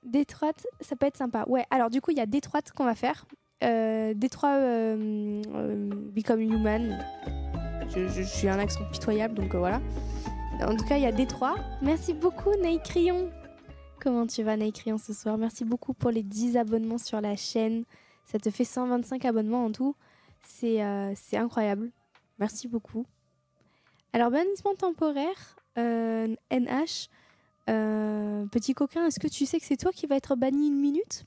Détroit, ça peut être sympa. Ouais, alors du coup, il y a Détroit qu'on va faire. Détroit Become Human. Je suis un accent pitoyable, donc voilà. En tout cas, il y a Détroit. Merci beaucoup, Naï Crayon. Comment tu vas, Naï Crayon, ce soir? Merci beaucoup pour les 10 abonnements sur la chaîne. Ça te fait 125 abonnements en tout. C'est incroyable. Merci beaucoup. Alors, bannissement temporaire, NH. Petit coquin, est-ce que tu sais que c'est toi qui va être banni 1 minute?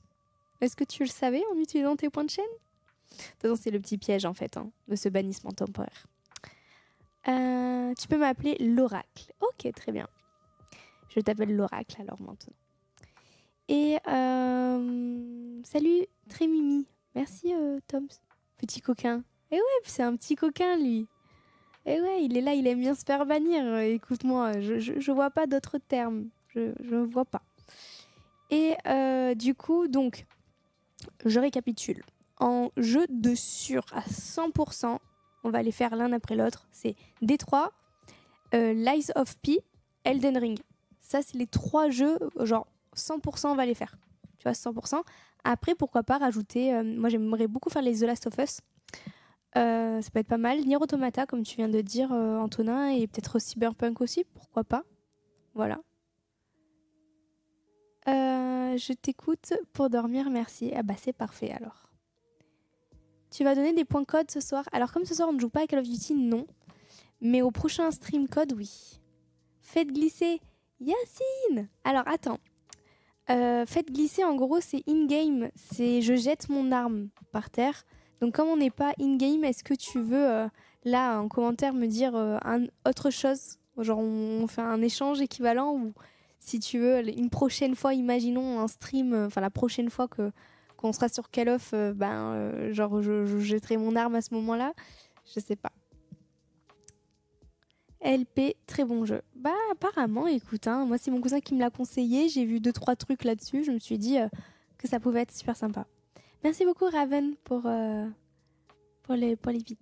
Est-ce que tu le savais en utilisant tes points de chaîne? De toute façon, c'est le petit piège en fait de ce bannissement temporaire. Tu peux m'appeler l'oracle. Ok, très bien. Je t'appelle l'oracle alors maintenant. Et salut Trémimi. Merci Tom, petit coquin. Et ouais, c'est un petit coquin lui. Et ouais, il est là, il aime bien se faire bannir. Écoute-moi, je vois pas d'autres termes. Je vois pas. Et du coup, donc, je récapitule. En jeu de sûr à 100%, on va les faire l'un après l'autre. C'est Détroit, Lies of P, Elden Ring. Ça, c'est les 3 jeux, genre 100% on va les faire. Tu vois, 100%. Après, pourquoi pas rajouter... moi, j'aimerais beaucoup faire les The Last of Us. Ça peut être pas mal. Nier Automata, comme tu viens de dire, Antonin, et peut-être Cyberpunk aussi, pourquoi pas. Voilà. Je t'écoute pour dormir, merci. Ah bah c'est parfait alors. Tu vas donner des points codes ce soir. Alors comme ce soir on ne joue pas à Call of Duty, non. Mais au prochain stream code, oui. Faites glisser Yacine. Alors attends. Faites glisser en gros c'est in-game. C'est je jette mon arme par terre. Donc comme on n'est pas in-game, est-ce que tu veux là en commentaire me dire autre chose? Genre on fait un échange équivalent ou si tu veux une prochaine fois, imaginons un stream, enfin la prochaine fois qu'on sera sur Call of, genre je jetterai mon arme à ce moment-là. Je sais pas. LP, très bon jeu. Bah apparemment, écoute, hein, moi c'est mon cousin qui me l'a conseillé, j'ai vu 2-3 trucs là-dessus, je me suis dit que ça pouvait être super sympa. Merci beaucoup Raven pour les bits.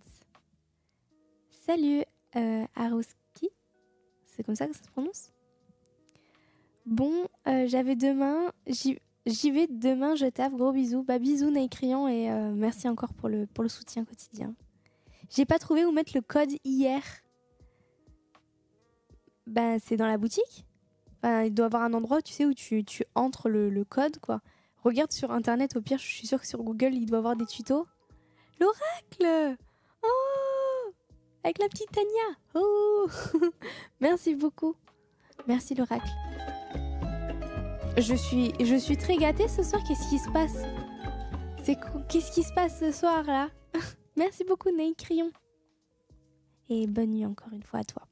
Salut Aroski, c'est comme ça que ça se prononce? Bon, j'avais demain, j'y vais demain, je taffe, gros bisous. Bah bisous Naïcrian et merci encore pour le soutien quotidien. J'ai pas trouvé où mettre le code hier. Bah c'est dans la boutique. Bah, il doit y avoir un endroit, tu sais, où tu entres le code, quoi. Regarde sur internet, au pire, je suis sûre que sur Google, il doit y avoir des tutos. L'oracle! Oh! Avec la petite Tania! Oh! Merci beaucoup. Merci l'oracle. Je suis très gâtée ce soir. Qu'est-ce qui se passe? Qu'est-ce qui se passe ce soir là? Merci beaucoup Naï Crayon. Et bonne nuit encore une fois à toi.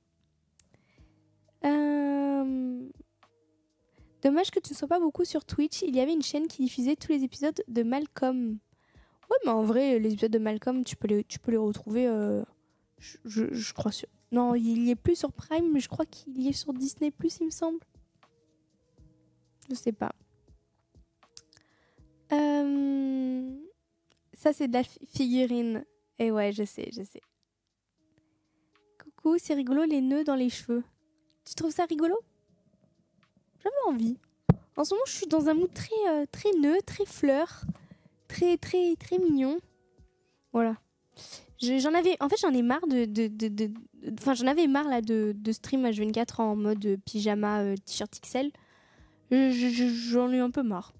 Dommage que tu ne sois pas beaucoup sur Twitch. Il y avait une chaîne qui diffusait tous les épisodes de Malcolm. Ouais, mais en vrai, les épisodes de Malcolm, tu peux les retrouver. Je crois sur. Non, il y est plus sur Prime, mais je crois qu'il y est sur Disney+, il me semble. Je sais pas. Ça, c'est de la figurine. Et ouais, je sais. Coucou, c'est rigolo les nœuds dans les cheveux. Tu trouves ça rigolo? J'avais envie. En ce moment, je suis dans un mood très nœud, très fleur, très mignon. Voilà. J'en ai marre j'en avais marre là de stream H24 en mode pyjama t-shirt XL. J'en ai un peu marre.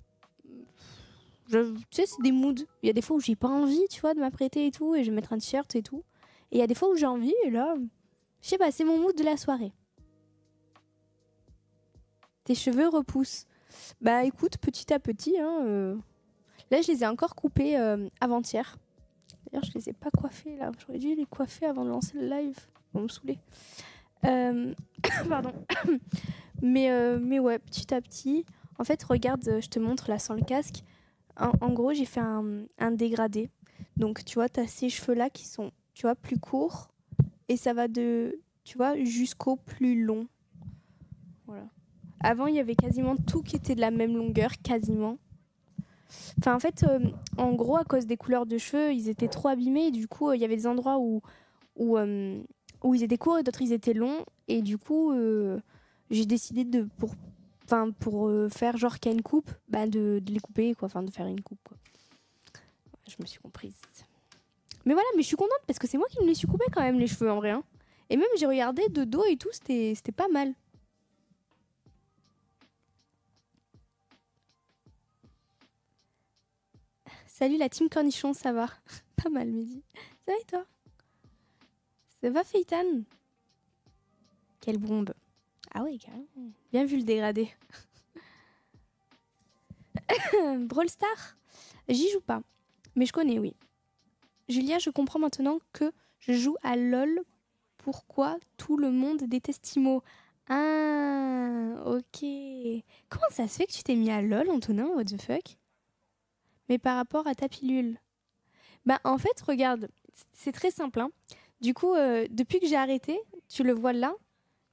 Tu sais, c'est des moods. Il y a des fois où j'ai pas envie, tu vois, de m'apprêter et tout, et je vais mettre un t-shirt et tout. Et il y a des fois où j'ai envie, et là, je sais pas, c'est mon mood de la soirée. Tes cheveux repoussent. Bah écoute, petit à petit, hein, là je les ai encore coupés avant-hier. D'ailleurs, je les ai pas coiffés là. J'aurais dû les coiffer avant de lancer le live. Ils vont me saouler. Pardon. mais ouais, petit à petit. En fait, regarde, je te montre là sans le casque. En gros, j'ai fait un dégradé. Donc, tu vois, tu as ces cheveux-là qui sont, tu vois, plus courts. Et ça va de, tu vois, jusqu'au plus long. Voilà. Avant, il y avait quasiment tout qui était de la même longueur, quasiment. Enfin, en fait, en gros, à cause des couleurs de cheveux, ils étaient trop abîmés. Et du coup, il y avait des endroits où ils étaient courts et d'autres, ils étaient longs. Et du coup, j'ai décidé enfin pour faire genre qu'il y a une coupe, bah de les couper quoi, enfin de faire une coupe quoi. Je me suis comprise. Mais voilà, mais je suis contente parce que c'est moi qui me les suis coupés quand même les cheveux en vrai. Hein. Et même j'ai regardé de dos et tout, c'était pas mal. Salut la team cornichon, ça va? Pas mal Mehdi. Ça va et toi? Ça va Feitan? Quelle bombe. Ah ouais, carrément. Bien vu le dégradé. Brawl Star? J'y joue pas. Mais je connais, oui. Julia, je comprends maintenant que je joue à LOL. Pourquoi tout le monde déteste Timo? Ah, ok. Comment ça se fait que tu t'es mis à LOL, Antonin? What the fuck? Mais par rapport à ta pilule. Bah, en fait, regarde, c'est très simple. Hein. Du coup, depuis que j'ai arrêté, tu le vois là,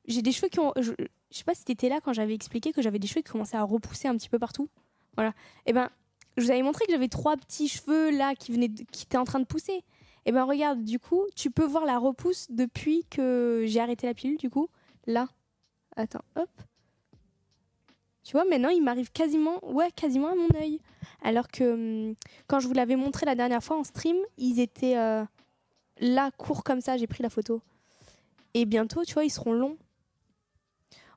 j'ai des cheveux qui ont. Je sais pas si t'étais là quand j'avais expliqué que j'avais des cheveux qui commençaient à repousser un petit peu partout. Voilà. Et ben, je vous avais montré que j'avais 3 petits cheveux là qui étaient en train de pousser. Et ben, regarde, du coup, tu peux voir la repousse depuis que j'ai arrêté la pilule, du coup. Là. Attends, hop. Tu vois, maintenant, il m'arrive quasiment à mon œil. Alors que quand je vous l'avais montré la dernière fois en stream, ils étaient là, courts comme ça. J'ai pris la photo. Et bientôt, tu vois, ils seront longs.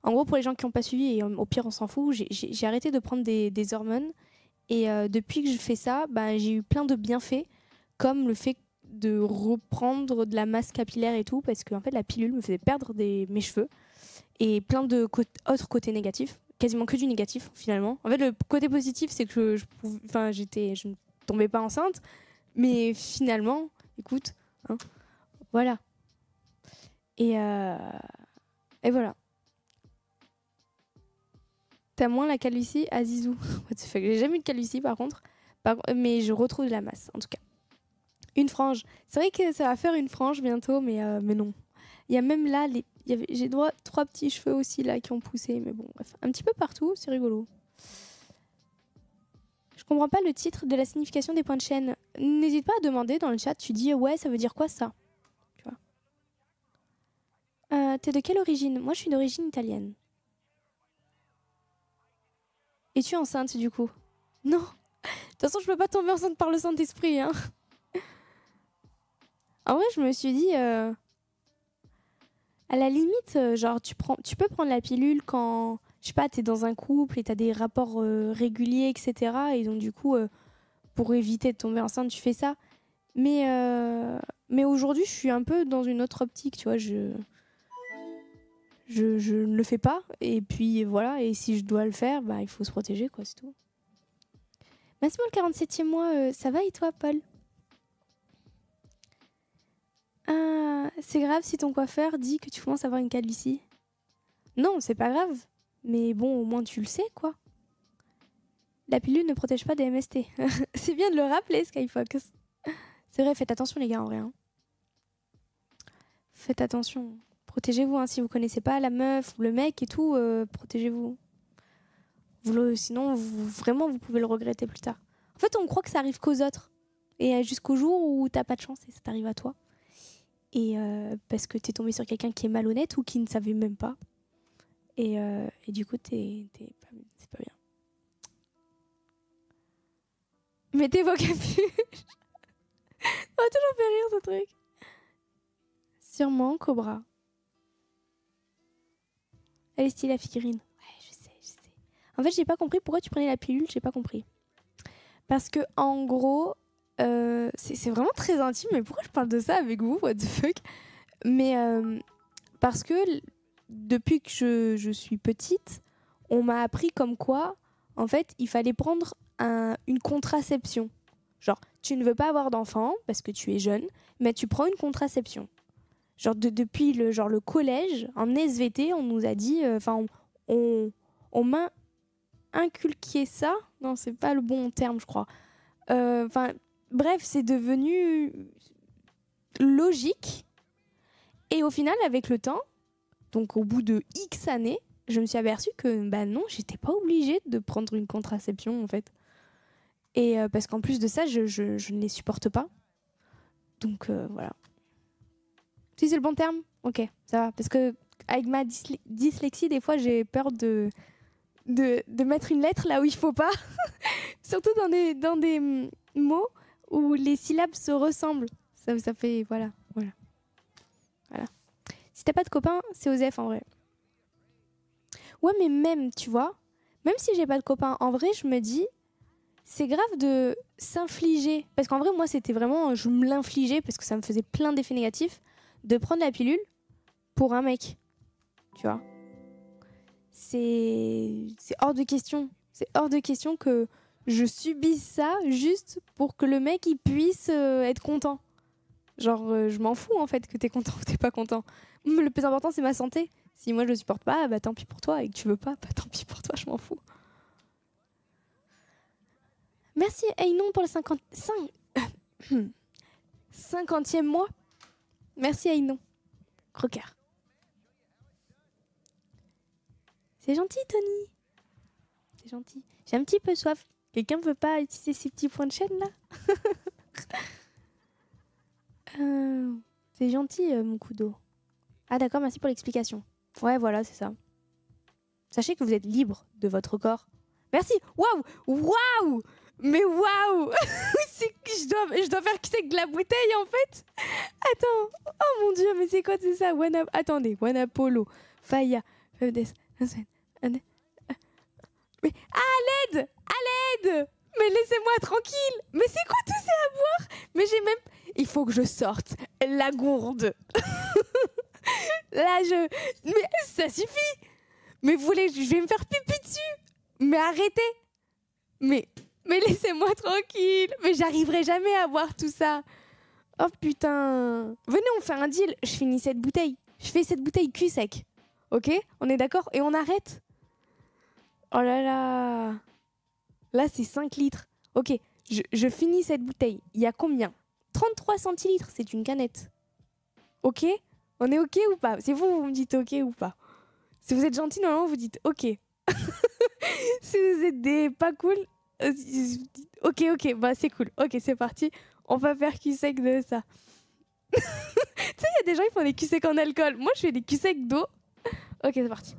En gros, pour les gens qui n'ont pas suivi, et au pire, on s'en fout, j'ai arrêté de prendre des hormones. Et depuis que je fais ça, bah, j'ai eu plein de bienfaits, comme le fait de reprendre de la masse capillaire et tout, parce que en fait, la pilule me faisait perdre mes cheveux. Et plein de autres côtés négatifs. Quasiment que du négatif, finalement. En fait, le côté positif, c'est que je ne tombais pas enceinte. Mais finalement, écoute, hein, voilà. Et voilà. T'as moins la calvitie à Zizou. What the fuck, j'ai jamais eu de calvitie par contre. Mais je retrouve de la masse, en tout cas. Une frange. C'est vrai que ça va faire une frange bientôt, mais non. Il y a même là, j'ai droit 3 petits cheveux aussi là qui ont poussé. Mais bon, bref. Un petit peu partout, c'est rigolo. Je comprends pas le titre de la signification des points de chaîne. N'hésite pas à demander dans le chat. Tu dis, ouais, ça veut dire quoi ça? Tu vois. T'es de quelle origine? Moi, je suis d'origine italienne. Es-tu enceinte du coup? Non. De toute façon, je peux pas tomber enceinte par le Saint-Esprit. Hein. En vrai, je me suis dit, à la limite, genre, tu peux prendre la pilule quand, je sais pas, t'es dans un couple et t'as des rapports réguliers, etc. Et donc, du coup, pour éviter de tomber enceinte, tu fais ça. Mais aujourd'hui, je suis un peu dans une autre optique, tu vois. Je ne le fais pas. Et puis, voilà. Et si je dois le faire, bah, il faut se protéger, quoi, c'est tout. Merci pour le 47e mois. Ça va et toi, Paul? Ah, c'est grave si ton coiffeur dit que tu commences à avoir une calvitie. Non, c'est pas grave. Mais bon, au moins tu le sais, quoi. La pilule ne protège pas des MST. C'est bien de le rappeler, Skyfox. C'est vrai, faites attention, les gars, en vrai. Hein. Faites attention. Protégez-vous, hein, si vous connaissez pas la meuf ou le mec et tout, protégez-vous. Sinon, vraiment, vous pouvez le regretter plus tard. En fait, on croit que ça arrive qu'aux autres. Et jusqu'au jour où t'as pas de chance et ça t'arrive à toi. Et parce que t'es tombé sur quelqu'un qui est malhonnête ou qui ne savait même pas. Et du coup, c'est pas bien. Mettez vos capuches. Ça m'a toujours fait rire ce truc. Sûrement, Cobra. Elle est stylée la figurine. Ouais, je sais. En fait, j'ai pas compris pourquoi tu prenais la pilule, j'ai pas compris. Parce que en gros, c'est vraiment très intime, mais pourquoi je parle de ça avec vous? What the fuck? Mais parce que depuis que je suis petite, on m'a appris comme quoi, en fait, il fallait prendre une contraception. Genre, tu ne veux pas avoir d'enfant parce que tu es jeune, mais tu prends une contraception. Genre, depuis le collège, en SVT, on nous a dit... on m'a inculqué ça. Non, c'est pas le bon terme, je crois. Bref, c'est devenu logique. Et au final, avec le temps, donc au bout de X années, je me suis aperçue que bah non, j'étais pas obligée de prendre une contraception en fait. Et parce qu'en plus de ça, je ne les supporte pas. Donc voilà. Si c'est le bon terme, ok, ça va. Parce que avec ma dyslexie, des fois, j'ai peur de de mettre une lettre là où il faut pas. Surtout dans des mots où les syllabes se ressemblent. Ça fait... Voilà. Si t'as pas de copain, c'est Osef en vrai. Ouais, mais même, tu vois, même si j'ai pas de copain, en vrai, je me dis, c'est grave de s'infliger. Parce qu'en vrai, moi, c'était vraiment, je me l'infligeais parce que ça me faisait plein d'effets négatifs de prendre la pilule pour un mec. Tu vois. C'est hors de question. C'est hors de question que je subisse ça juste pour que le mec, il puisse être content. Genre, je m'en fous, en fait, que t'es content ou t'es pas content. Le plus important, c'est ma santé. Si moi, je le supporte pas, bah tant pis pour toi. Et que tu veux pas, bah tant pis pour toi, je m'en fous. Merci, Aynon, pour le 50e mois. Merci, Aynon. Gros cœur. C'est gentil, Tony. C'est gentil. J'ai un petit peu soif. Quelqu'un veut pas utiliser ces petits points de chaîne, là? C'est gentil, mon coup d'eau. Ah d'accord, merci pour l'explication. Ouais, voilà, c'est ça. Sachez que vous êtes libre de votre corps. Merci. Waouh. Waouh. Mais waouh. Je dois faire que de la bouteille, en fait. Attends. Oh mon Dieu, mais c'est quoi, c'est ça? Attendez. Wanapolo. Faya. Mais à l'aide. À l'aide. Mais laissez-moi tranquille. Mais c'est quoi tout ça à boire? Mais j'ai même... Il faut que je sorte la gourde. Là, mais ça suffit. Mais vous voulez... Je vais me faire pipi dessus. Mais arrêtez. Mais laissez-moi tranquille. Mais j'arriverai jamais à boire tout ça. Oh putain. Venez, on fait un deal. Je finis cette bouteille. Je fais cette bouteille cul sec. Ok? On est d'accord? Et on arrête? Oh là là. Là, c'est 5 litres. Ok, je finis cette bouteille. Il y a combien? 33 centilitres, c'est une canette. Ok? On est ok ou pas? C'est vous me dites ok ou pas? Si vous êtes gentil, normalement, vous dites ok. Si vous êtes des pas cool, ok, bah c'est cool. Ok, c'est parti. On va faire cul sec de ça. Tu sais, il y a des gens qui font des cul secs en alcool. Moi, je fais des cul secs d'eau. Ok, c'est parti.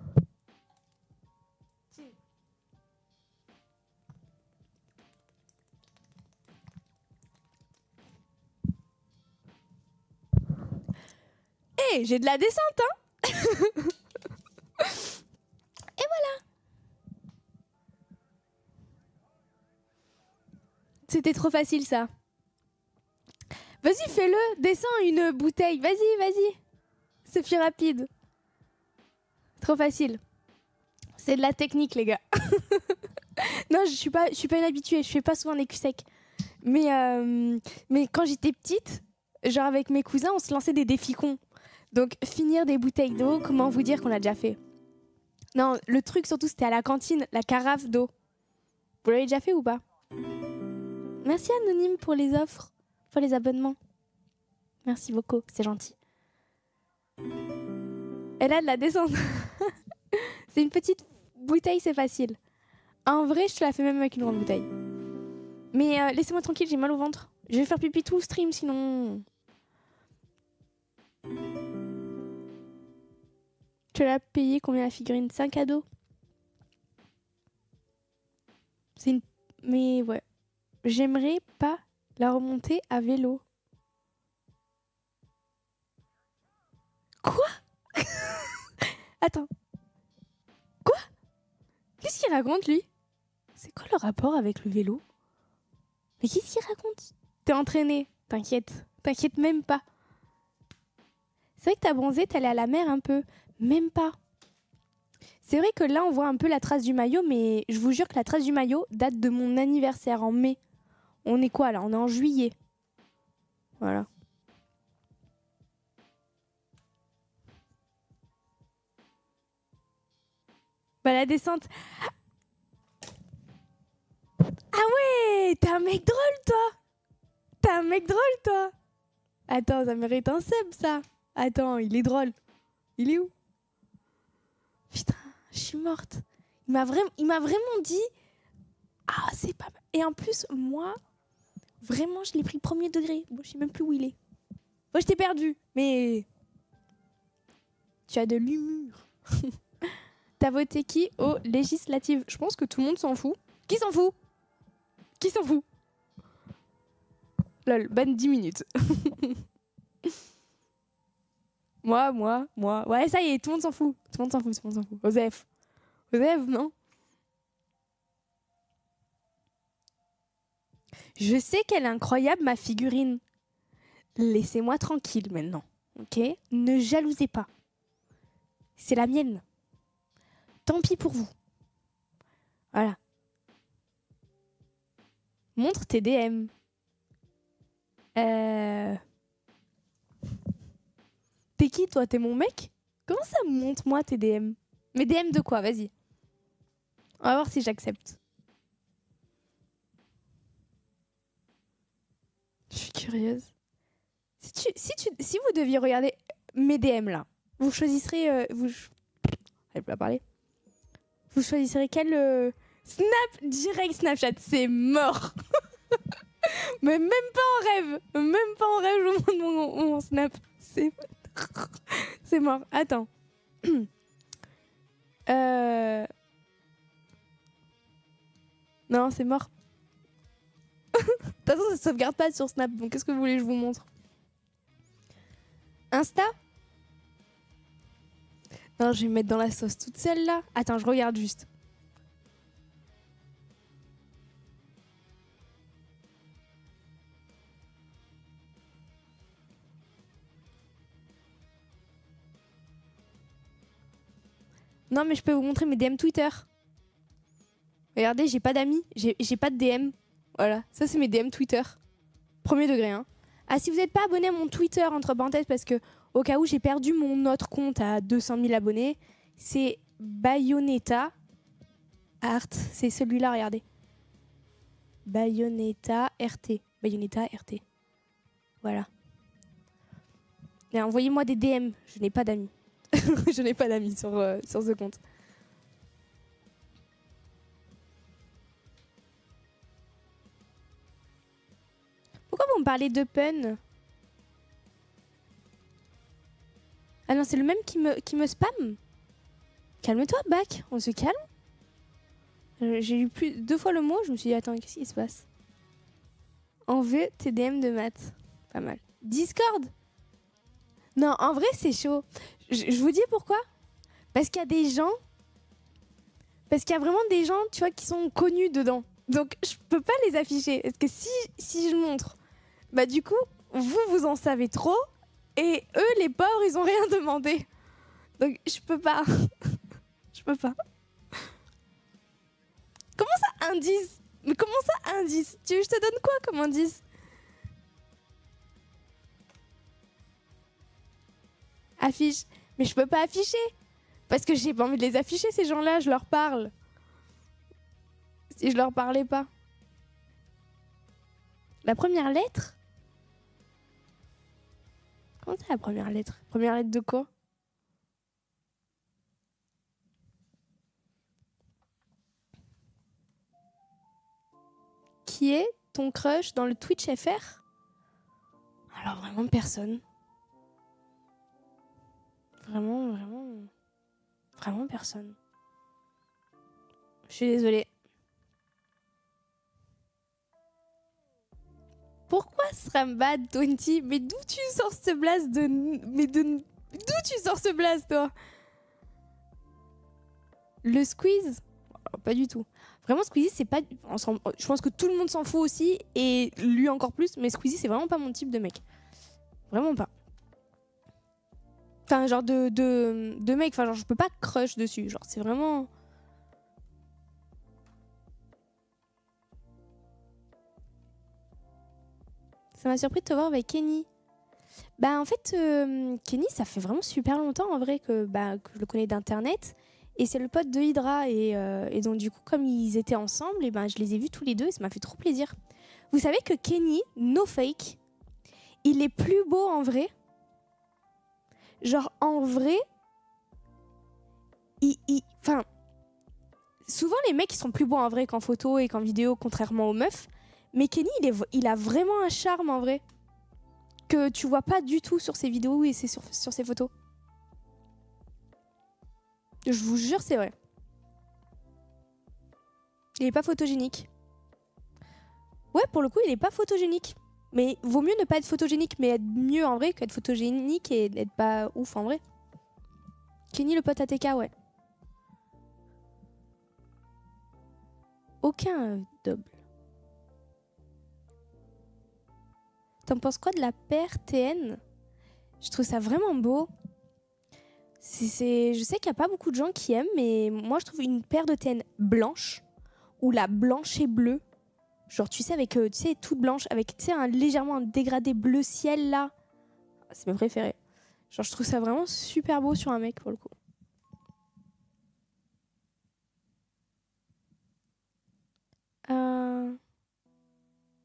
Hey, j'ai de la descente, hein. Et voilà. C'était trop facile, ça. Vas-y, fais-le. Descends une bouteille. Vas-y. C'est plus rapide. Trop facile. C'est de la technique, les gars. Non, je suis pas inhabituée. Je fais pas souvent des culs secs. Mais quand j'étais petite, genre avec mes cousins, on se lançait des défis cons. Donc, finir des bouteilles d'eau, comment vous dire qu'on l'a déjà fait? Non, le truc surtout, c'était à la cantine, la carafe d'eau. Vous l'avez déjà fait ou pas? Merci Anonyme pour les offres, pour les abonnements. Merci beaucoup, c'est gentil. Elle a de la descente. C'est une petite bouteille, c'est facile. En vrai, je te la fais même avec une grande bouteille. Mais laissez-moi tranquille, j'ai mal au ventre. Je vais faire pipi tout le stream, sinon... Tu l'as payé combien la figurine? 5 cadeaux. C'est une... Mais ouais. J'aimerais pas la remonter à vélo. Quoi? Attends. Quoi? Qu'est-ce qu'il raconte, lui? C'est quoi le rapport avec le vélo? Mais qu'est-ce qu'il raconte? T'es entraîné. T'inquiète. T'inquiète même pas. C'est vrai que t'as bronzé, t'es allé à la mer un peu. Même pas. C'est vrai que là, on voit un peu la trace du maillot, mais je vous jure que la trace du maillot date de mon anniversaire en mai. On est quoi là? On est en juillet. Voilà. Bah la descente. Ah ouais, t'es un mec drôle, toi. T'es un mec drôle, toi. Attends, ça mérite un sub, ça. Attends, il est drôle. Il est où? Putain, je suis morte. Il m'a vraiment dit... Ah, c'est pas mal. Et en plus, moi, vraiment, je l'ai pris premier degré. Bon, je sais même plus où il est. Moi, je t'ai perdu, mais... Tu as de l'humour. T'as voté qui aux législatives? Je pense que tout le monde s'en fout. Qui s'en fout? Qui s'en fout? Lol, bonne 10 minutes. Moi. Ouais, ça y est, tout le monde s'en fout. Tout le monde s'en fout, tout le monde s'en fout. Osef. Osef, non? Je sais qu'elle est incroyable, ma figurine. Laissez-moi tranquille maintenant, ok? Ne jalousez pas. C'est la mienne. Tant pis pour vous. Voilà. Montre tes DM. T'es qui, toi? T'es mon mec? Comment ça, montre-moi tes DM? Mais DM de quoi? Vas-y. On va voir si j'accepte. Je suis curieuse. Si vous deviez regarder mes DM là, vous choisirez... Elle peut pas parler. Vous choisirez quel... Snap, direct Snapchat, c'est mort. Mais même pas en rêve. Même pas en rêve, je vous montre mon Snap. C'est mort. Attends. Non, c'est mort. De toute façon, ça sauvegarde pas sur Snap. Donc, qu'est-ce que vous voulez que je vous montre? Insta? Non, je vais me mettre dans la sauce toute seule là. Attends, je regarde juste. Non, mais je peux vous montrer mes DM Twitter. Regardez, j'ai pas d'amis, j'ai pas de DM. Voilà, ça c'est mes DM Twitter. Premier degré, hein. Ah, si vous n'êtes pas abonné à mon Twitter, entre parenthèses, parce que au cas où j'ai perdu mon autre compte à 200 000 abonnés, c'est Bayonetta Art. C'est celui-là, regardez. Bayonetta RT. Bayonetta RT. Voilà. Et envoyez-moi des DM, je n'ai pas d'amis. Je n'ai pas d'amis sur ce compte. Pourquoi vous me parlez d'Open? Ah non, c'est le même qui me spam. Calme-toi, Bac, on se calme. J'ai lu deux fois le mot, je me suis dit, attends, qu'est-ce qui se passe? En veut TDM de maths. Pas mal. Discord? Non, en vrai, c'est chaud. Je vous dis pourquoi? Parce qu'il y a des gens... Parce qu'il y a vraiment des gens, tu vois, qui sont connus dedans. Donc, je peux pas les afficher. Parce que si je montre, bah du coup, vous en savez trop. Et eux, les pauvres, ils ont rien demandé. Donc, je peux pas. Je peux pas. Comment ça, indice? Mais comment ça, indice? Tu veux que je te donne quoi comme indice? Affiche. Mais je peux pas afficher. Parce que j'ai pas envie de les afficher, ces gens-là. Je leur parle. Si je leur parlais pas. La première lettre? Comment c'est la première lettre? Première lettre de quoi? Qui est ton crush dans le Twitch FR? Alors vraiment personne. Vraiment personne. Je suis désolée. Pourquoi Srambad20? Mais d'où tu sors ce blaze de... D'où tu sors ce blaze, toi? Le squeeze? Oh, pas du tout. Vraiment, Squeezie, c'est pas... Je pense que tout le monde s'en fout aussi, et lui encore plus, mais Squeezie, c'est vraiment pas mon type de mec. Vraiment pas. Enfin, genre de mec, enfin, genre, je peux pas crush dessus. Genre, c'est vraiment... Ça m'a surpris de te voir avec Kenny. Bah, en fait, Kenny, ça fait vraiment super longtemps, en vrai, que je le connais d'internet. Et c'est le pote de Hydra. Et donc, du coup, comme ils étaient ensemble, et ben, je les ai vus tous les deux et ça m'a fait trop plaisir. Vous savez que Kenny, no fake, il est plus beau en vrai. Genre, en vrai, enfin, souvent, les mecs, ils sont plus beaux en vrai qu'en photo et qu'en vidéo, contrairement aux meufs. Mais Kenny, il a vraiment un charme en vrai. Que tu vois pas du tout sur ses vidéos et sur ses photos. Je vous jure, c'est vrai. Il est pas photogénique. Ouais, pour le coup, il est pas photogénique. Mais vaut mieux ne pas être photogénique, mais être mieux en vrai qu'être photogénique et être pas ouf en vrai. Kenny le pote ATK, ouais. Aucun double. T'en penses quoi de la paire TN? Je trouve ça vraiment beau. Je sais qu'il n'y a pas beaucoup de gens qui aiment, mais moi je trouve une paire de TN blanche, ou la blanche et bleue. Genre tu sais avec tu sais toute blanche avec tu sais légèrement un dégradé bleu ciel là. C'est mes préférés. Genre je trouve ça vraiment super beau sur un mec pour le coup.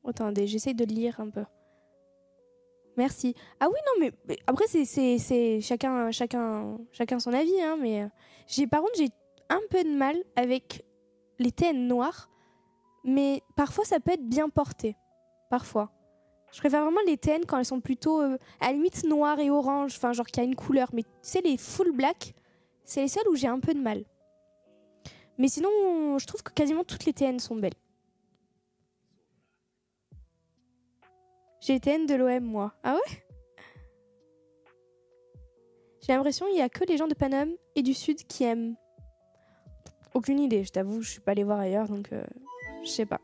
Attendez, j'essaye de lire un peu. Merci. Ah oui non mais après c'est chacun son avis hein, mais par contre j'ai un peu de mal avec les TN noirs. Mais parfois, ça peut être bien porté. Parfois. Je préfère vraiment les TN quand elles sont plutôt, à la limite, noires et orange. Enfin, genre qu'il y a une couleur. Mais tu sais, les full black, c'est les seules où j'ai un peu de mal. Mais sinon, je trouve que quasiment toutes les TN sont belles. J'ai les TN de l'OM, moi. Ah ouais? J'ai l'impression qu'il n'y a que les gens de Paname et du Sud qui aiment. Aucune idée, je t'avoue. Je suis pas allée voir ailleurs, donc... je sais pas.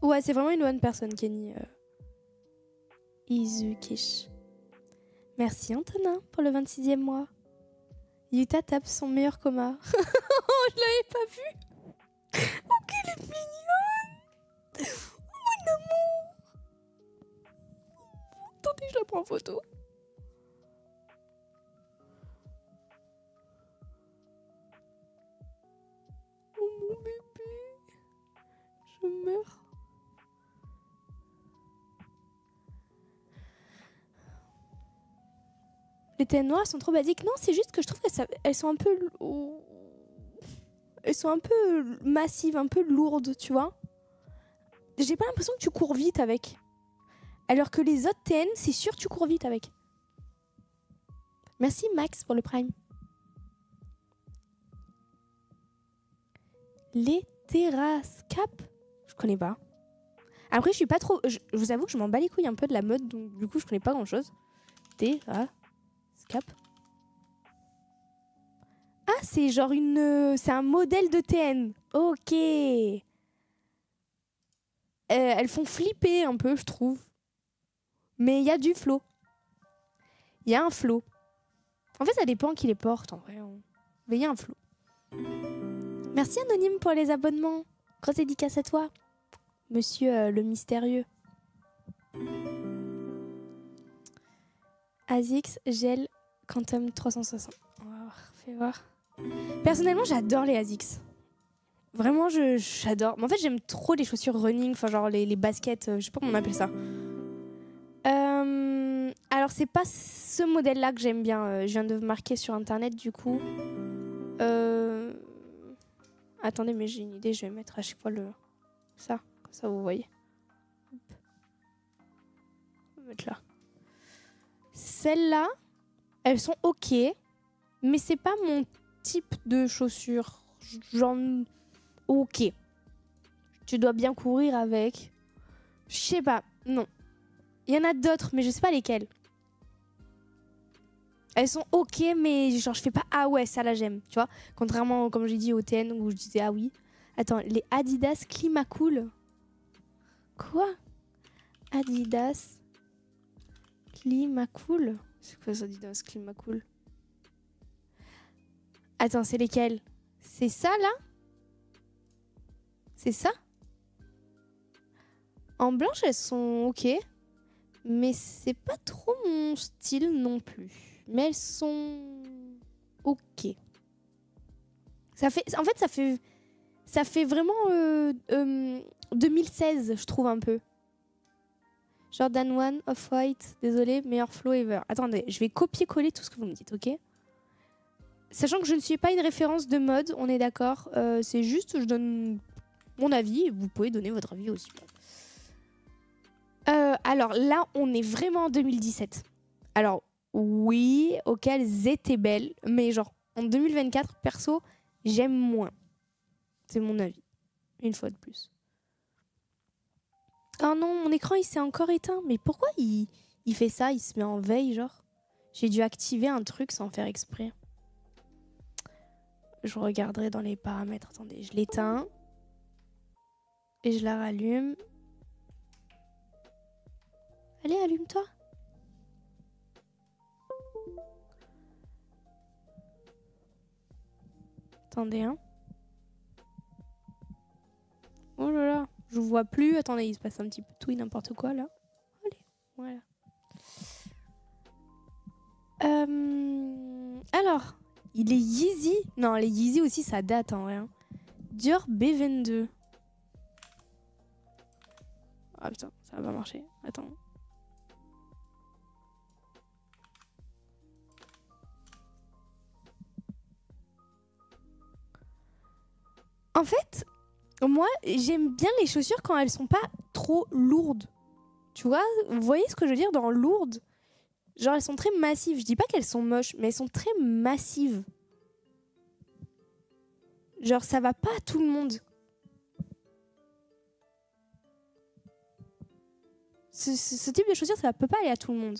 Ouais, c'est vraiment une bonne personne, Kenny. Izukish. Merci Antonin pour le 26e mois. Yuta tape son meilleur coma. Oh, je l'avais pas vu. Oh, qu'elle est mignonne. Oh, mon amour. Attendez, je la prends en photo. Oh, mon bébé. Je meurs. Les TN noires sont trop basiques. Non, c'est juste que je trouve qu'elles sont un peu... Elles sont un peu massives, un peu lourdes, tu vois. J'ai pas l'impression que tu cours vite avec. Alors que les autres TN, c'est sûr tu cours vite avec. Merci Max pour le prime. Les terrasses cap, je connais pas. Après, je suis pas trop... Je vous avoue que je m'en bats les couilles un peu de la mode, donc du coup, je connais pas grand-chose. Terrasses cap. Ah, c'est genre une... c'est un modèle de TN. Ok. Elles font flipper un peu, je trouve. Mais il y a du flow. Il y a un flow. En fait, ça dépend qui les porte, en vrai. Mais il y a un flow. Merci Anonyme pour les abonnements. Grosse dédicace à toi, monsieur le mystérieux. ASICS, gel, Quantum 360. On va voir, fais voir. Personnellement, j'adore les ASICS. Vraiment, j'adore. Mais en fait, j'aime trop les chaussures running, enfin genre les baskets, je sais pas comment on appelle ça. Alors, c'est pas ce modèle-là que j'aime bien. Je viens de marquer sur internet, du coup. Attendez, mais j'ai une idée, je vais mettre à chaque fois ça, comme ça vous voyez. Hop. On va mettre là. Celles-là, elles sont ok, mais c'est pas mon type de chaussures. Genre, ok. Tu dois bien courir avec. Je sais pas, non. Il y en a d'autres, mais je sais pas lesquelles. Elles sont ok, mais genre je fais pas ah ouais, ça là j'aime, tu vois. Contrairement, comme j'ai dit, au TN où je disais ah oui. Attends, les Adidas Climacool. Quoi? Adidas Climacool? C'est quoi ça, Adidas Climacool? Attends, c'est lesquelles? C'est ça là? C'est ça? En blanche, elles sont ok. Mais c'est pas trop mon style non plus. Mais elles sont ok. En fait, ça fait vraiment 2016, je trouve un peu. Jordan 1, Off-White, désolé, meilleur flow ever. Attendez, je vais copier-coller tout ce que vous me dites, ok? Sachant que je ne suis pas une référence de mode, on est d'accord. C'est juste, je donne mon avis et vous pouvez donner votre avis aussi. Alors là, on est vraiment en 2017. Alors, Oui, ok, elles étaient belles. Mais genre, en 2024, perso, j'aime moins. C'est mon avis. Une fois de plus. Oh non, mon écran, il s'est encore éteint. Mais pourquoi il fait ça? Il se met en veille, genre. J'ai dû activer un truc sans faire exprès. Je regarderai dans les paramètres. Attendez, je l'éteins. Et je la rallume. Allez, allume-toi. Attendez, hein. Oh là là, je vous vois plus. Attendez, il se passe un petit peu tout et n'importe quoi là. Allez, voilà. Alors, il est Yeezy. Non, les Yeezy aussi, ça date en vrai. Hein. Dior B22. Ah putain, ça va pas marcher. Attends. En fait, moi, j'aime bien les chaussures quand elles sont pas trop lourdes. Tu vois, vous voyez ce que je veux dire dans lourdes? Genre, elles sont très massives. Je dis pas qu'elles sont moches, mais elles sont très massives. Genre, ça va pas à tout le monde. Ce type de chaussures, ça peut pas aller à tout le monde.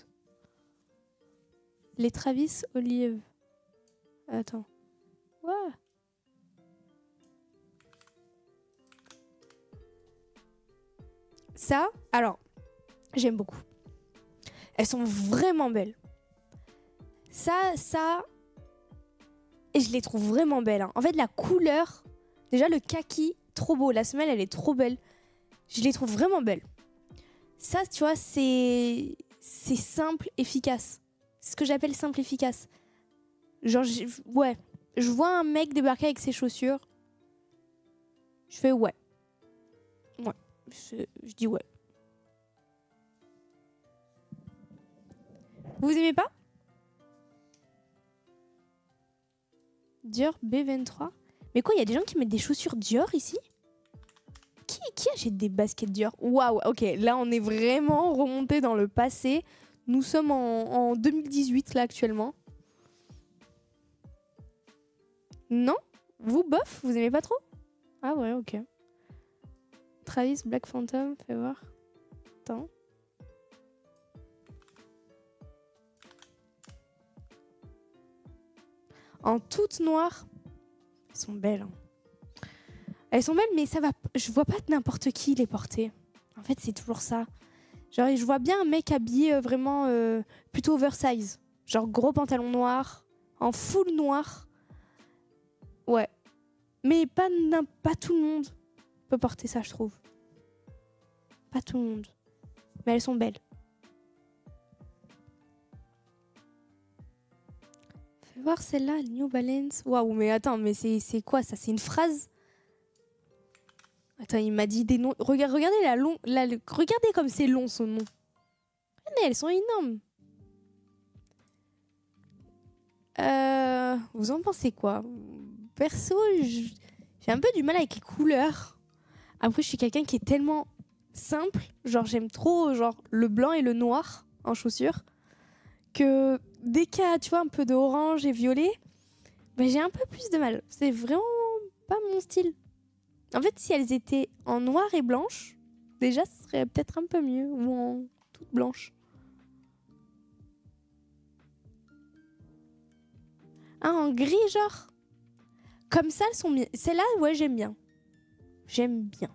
Les Travis Olive. Attends. Ouais. Ça, alors, j'aime beaucoup. Elles sont vraiment belles. Ça, et je les trouve vraiment belles. Hein. En fait, la couleur, déjà le kaki, trop beau. La semelle, elle est trop belle. Je les trouve vraiment belles. Ça, tu vois, c'est simple, efficace. C'est ce que j'appelle simple, efficace. Genre, ouais. Je vois un mec débarquer avec ses chaussures. Je fais ouais. Ouais. Je dis ouais. Vous aimez pas? Dior B23. Mais quoi, il y a des gens qui mettent des chaussures Dior ici? Qui achète des baskets Dior? Waouh, ok, là on est vraiment remonté dans le passé. Nous sommes en 2018 là actuellement. Non? Vous, bof? Vous aimez pas trop? Ah ouais, ok. Travis Black Phantom, fais voir. Attends. En toute noire. Elles sont belles. Hein. Elles sont belles, mais ça va. Je vois pas n'importe qui les porter. En fait, c'est toujours ça. Genre, je vois bien un mec habillé vraiment plutôt oversize. Genre gros pantalon noir, en full noir. Ouais. Mais pas tout le monde peut porter ça, je trouve. Pas tout le monde. Mais elles sont belles. Fais voir celle-là, New Balance. Waouh, mais attends, mais c'est quoi ça? C'est une phrase? Attends, il m'a dit des noms. Regardez regardez comme c'est long son nom. Mais elles sont énormes. Vous en pensez quoi? Perso, j'ai un peu du mal avec les couleurs. Après, je suis quelqu'un qui est tellement simple. Genre, j'aime trop genre le blanc et le noir en chaussures. Que dès qu'il y a, tu vois, un peu d'orange et violet, bah, j'ai un peu plus de mal. C'est vraiment pas mon style. En fait, si elles étaient en noir et blanche, déjà, ce serait peut-être un peu mieux. Ou en toute blanche. Ah, en gris, genre. Comme ça, elles sont bien. Celle-là, ouais, j'aime bien. J'aime bien.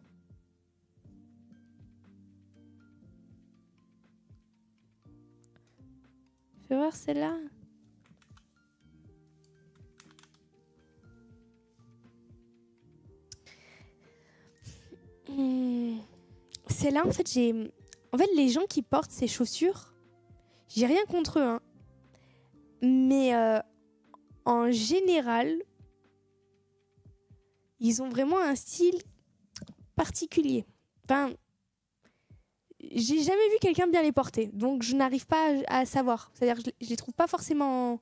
Fais voir celle-là. Celle-là, en fait, les gens qui portent ces chaussures, j'ai rien contre eux, hein. Mais en général, ils ont vraiment un style particulier. Enfin, j'ai jamais vu quelqu'un bien les porter, donc je n'arrive pas à savoir. C'est-à-dire que je les trouve pas forcément...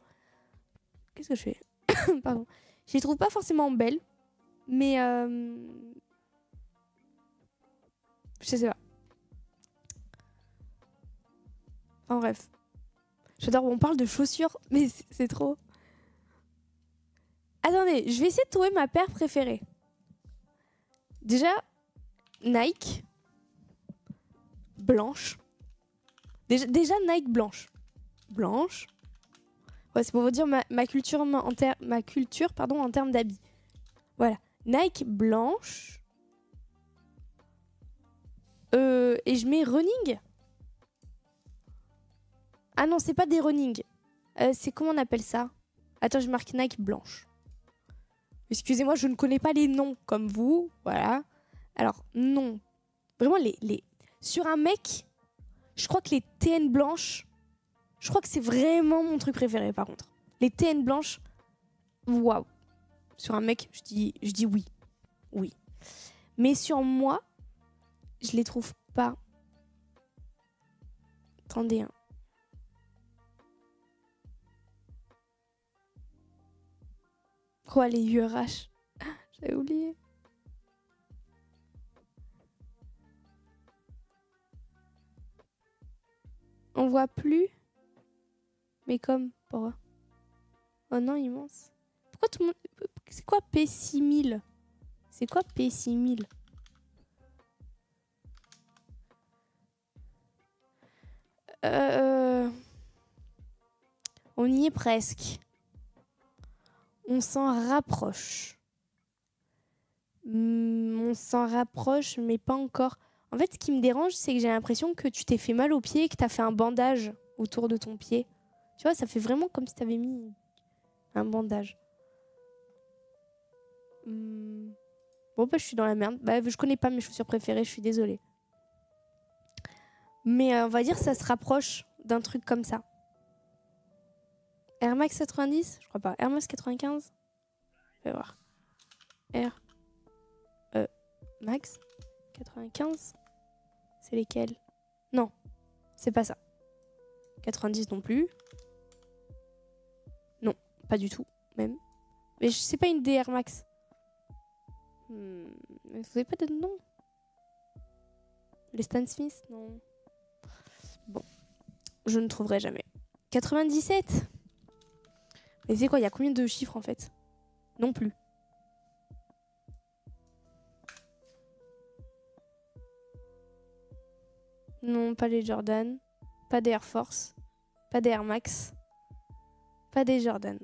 Qu'est-ce que je fais? Pardon. Je les trouve pas forcément belles, mais... Je sais pas. En bref. J'adore, on parle de chaussures, mais c'est trop. Attendez, je vais essayer de trouver ma paire préférée. Déjà, Nike. Blanche. Déjà Nike blanche. Blanche. Ouais, c'est pour vous dire ma culture en termes d'habits. Voilà. Nike blanche. Et je mets running. Ah non, c'est pas des running. C'est comment on appelle ça? Attends, je marque Nike blanche. Excusez-moi, je ne connais pas les noms comme vous. Voilà. Alors, non. Vraiment, sur un mec, je crois que les TN blanches, je crois que c'est vraiment mon truc préféré, par contre. Les TN blanches, waouh. Sur un mec, je dis oui. Oui. Mais sur moi, je les trouve pas. Attendez, hein. Quoi, les URH? J'avais oublié. On voit plus. Mais comme, pourquoi? Oh non, immense. Pourquoi tout le monde... C'est quoi P6000? C'est quoi P6000? On y est presque. On s'en rapproche. On s'en rapproche, mais pas encore. En fait, ce qui me dérange, c'est que j'ai l'impression que tu t'es fait mal au pied et que tu as fait un bandage autour de ton pied. Tu vois, ça fait vraiment comme si tu avais mis un bandage. Bon, bah, je suis dans la merde. Bah, je connais pas mes chaussures préférées, je suis désolée. Mais on va dire que ça se rapproche d'un truc comme ça. Air Max 90? Je crois pas. Air Max 95? Je vais voir. Air Max 95? C'est lesquels? Non, c'est pas ça. 90 non plus. Non, pas du tout, même. Mais c'est pas une des Air Max. Vous n'avez pas de nom? Les Stan Smith? Non. Bon, je ne trouverai jamais. 97? Mais c'est quoi? Il y a combien de chiffres en fait? Non plus. Non, pas les Jordan. Pas des Air Force. Pas des Air Max. Pas des Jordan.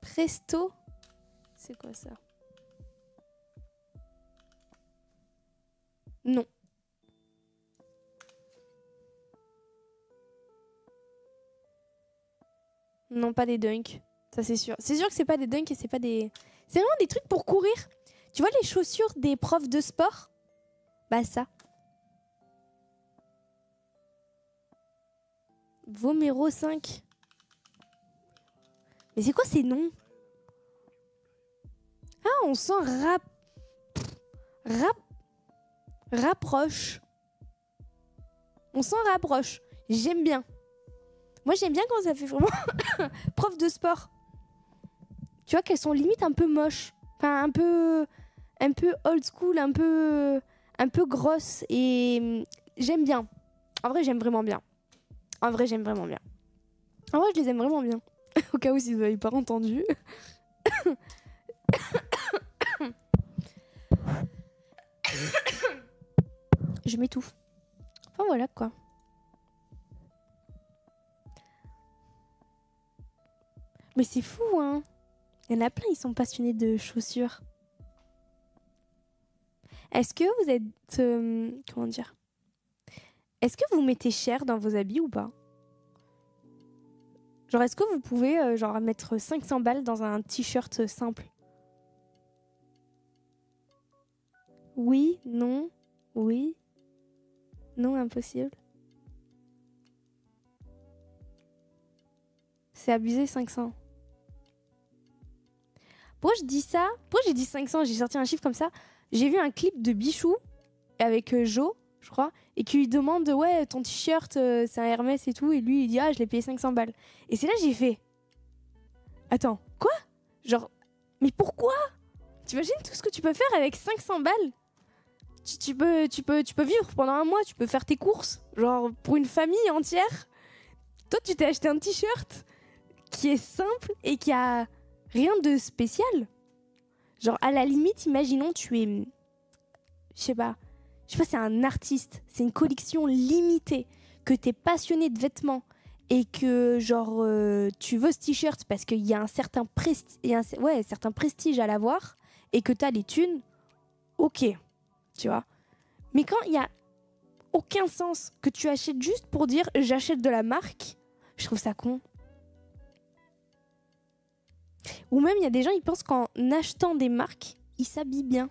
Presto? C'est quoi ça? Non. Non, pas des Dunk. Ça, c'est sûr. C'est sûr que c'est pas des Dunk et c'est pas des... C'est vraiment des trucs pour courir. Tu vois les chaussures des profs de sport? Bah ça. Vomero 5. Mais c'est quoi ces noms? Ah, on s'en rapproche. On s'en rapproche. J'aime bien. Moi, j'aime bien quand ça fait vraiment prof de sport. Tu vois qu'elles sont limite un peu moches. Enfin, un peu old school, un peu grosses. Et j'aime bien. En vrai, j'aime vraiment bien. En vrai, j'aime vraiment bien. En vrai, je les aime vraiment bien. Au cas où, si vous n'avez pas entendu. Je m'étouffe. Enfin, voilà, quoi. Mais c'est fou, hein. Il y en a plein, ils sont passionnés de chaussures. Est-ce que vous êtes... comment dire? Est-ce que vous mettez cher dans vos habits ou pas? Genre, est-ce que vous pouvez genre mettre 500 balles dans un t-shirt simple? Oui, non, oui, non, impossible. C'est abusé, 500. Pourquoi je dis ça? Pourquoi j'ai dit 500? J'ai sorti un chiffre comme ça. J'ai vu un clip de Bichou avec Joe, je crois, et qui lui demande ouais, ton t-shirt c'est un Hermès et tout, et lui il dit ah, je l'ai payé 500 balles. Et c'est là que j'ai fait attends, quoi? Genre, mais pourquoi? T'imagines tout ce que tu peux faire avec 500 balles? Tu peux vivre pendant un mois, tu peux faire tes courses, genre pour une famille entière. Toi, tu t'es acheté un t-shirt qui est simple et qui a rien de spécial. Genre, à la limite, imaginons, tu es... Je sais pas, c'est un artiste, c'est une collection limitée, que t'es passionné de vêtements et que, genre, tu veux ce t-shirt parce qu'il y a un certain, certain prestige à l'avoir et que t'as les thunes, ok, tu vois. Mais quand il y a aucun sens que tu achètes juste pour dire j'achète de la marque, je trouve ça con. Ou même il y a des gens, ils pensent qu'en achetant des marques, ils s'habillent bien.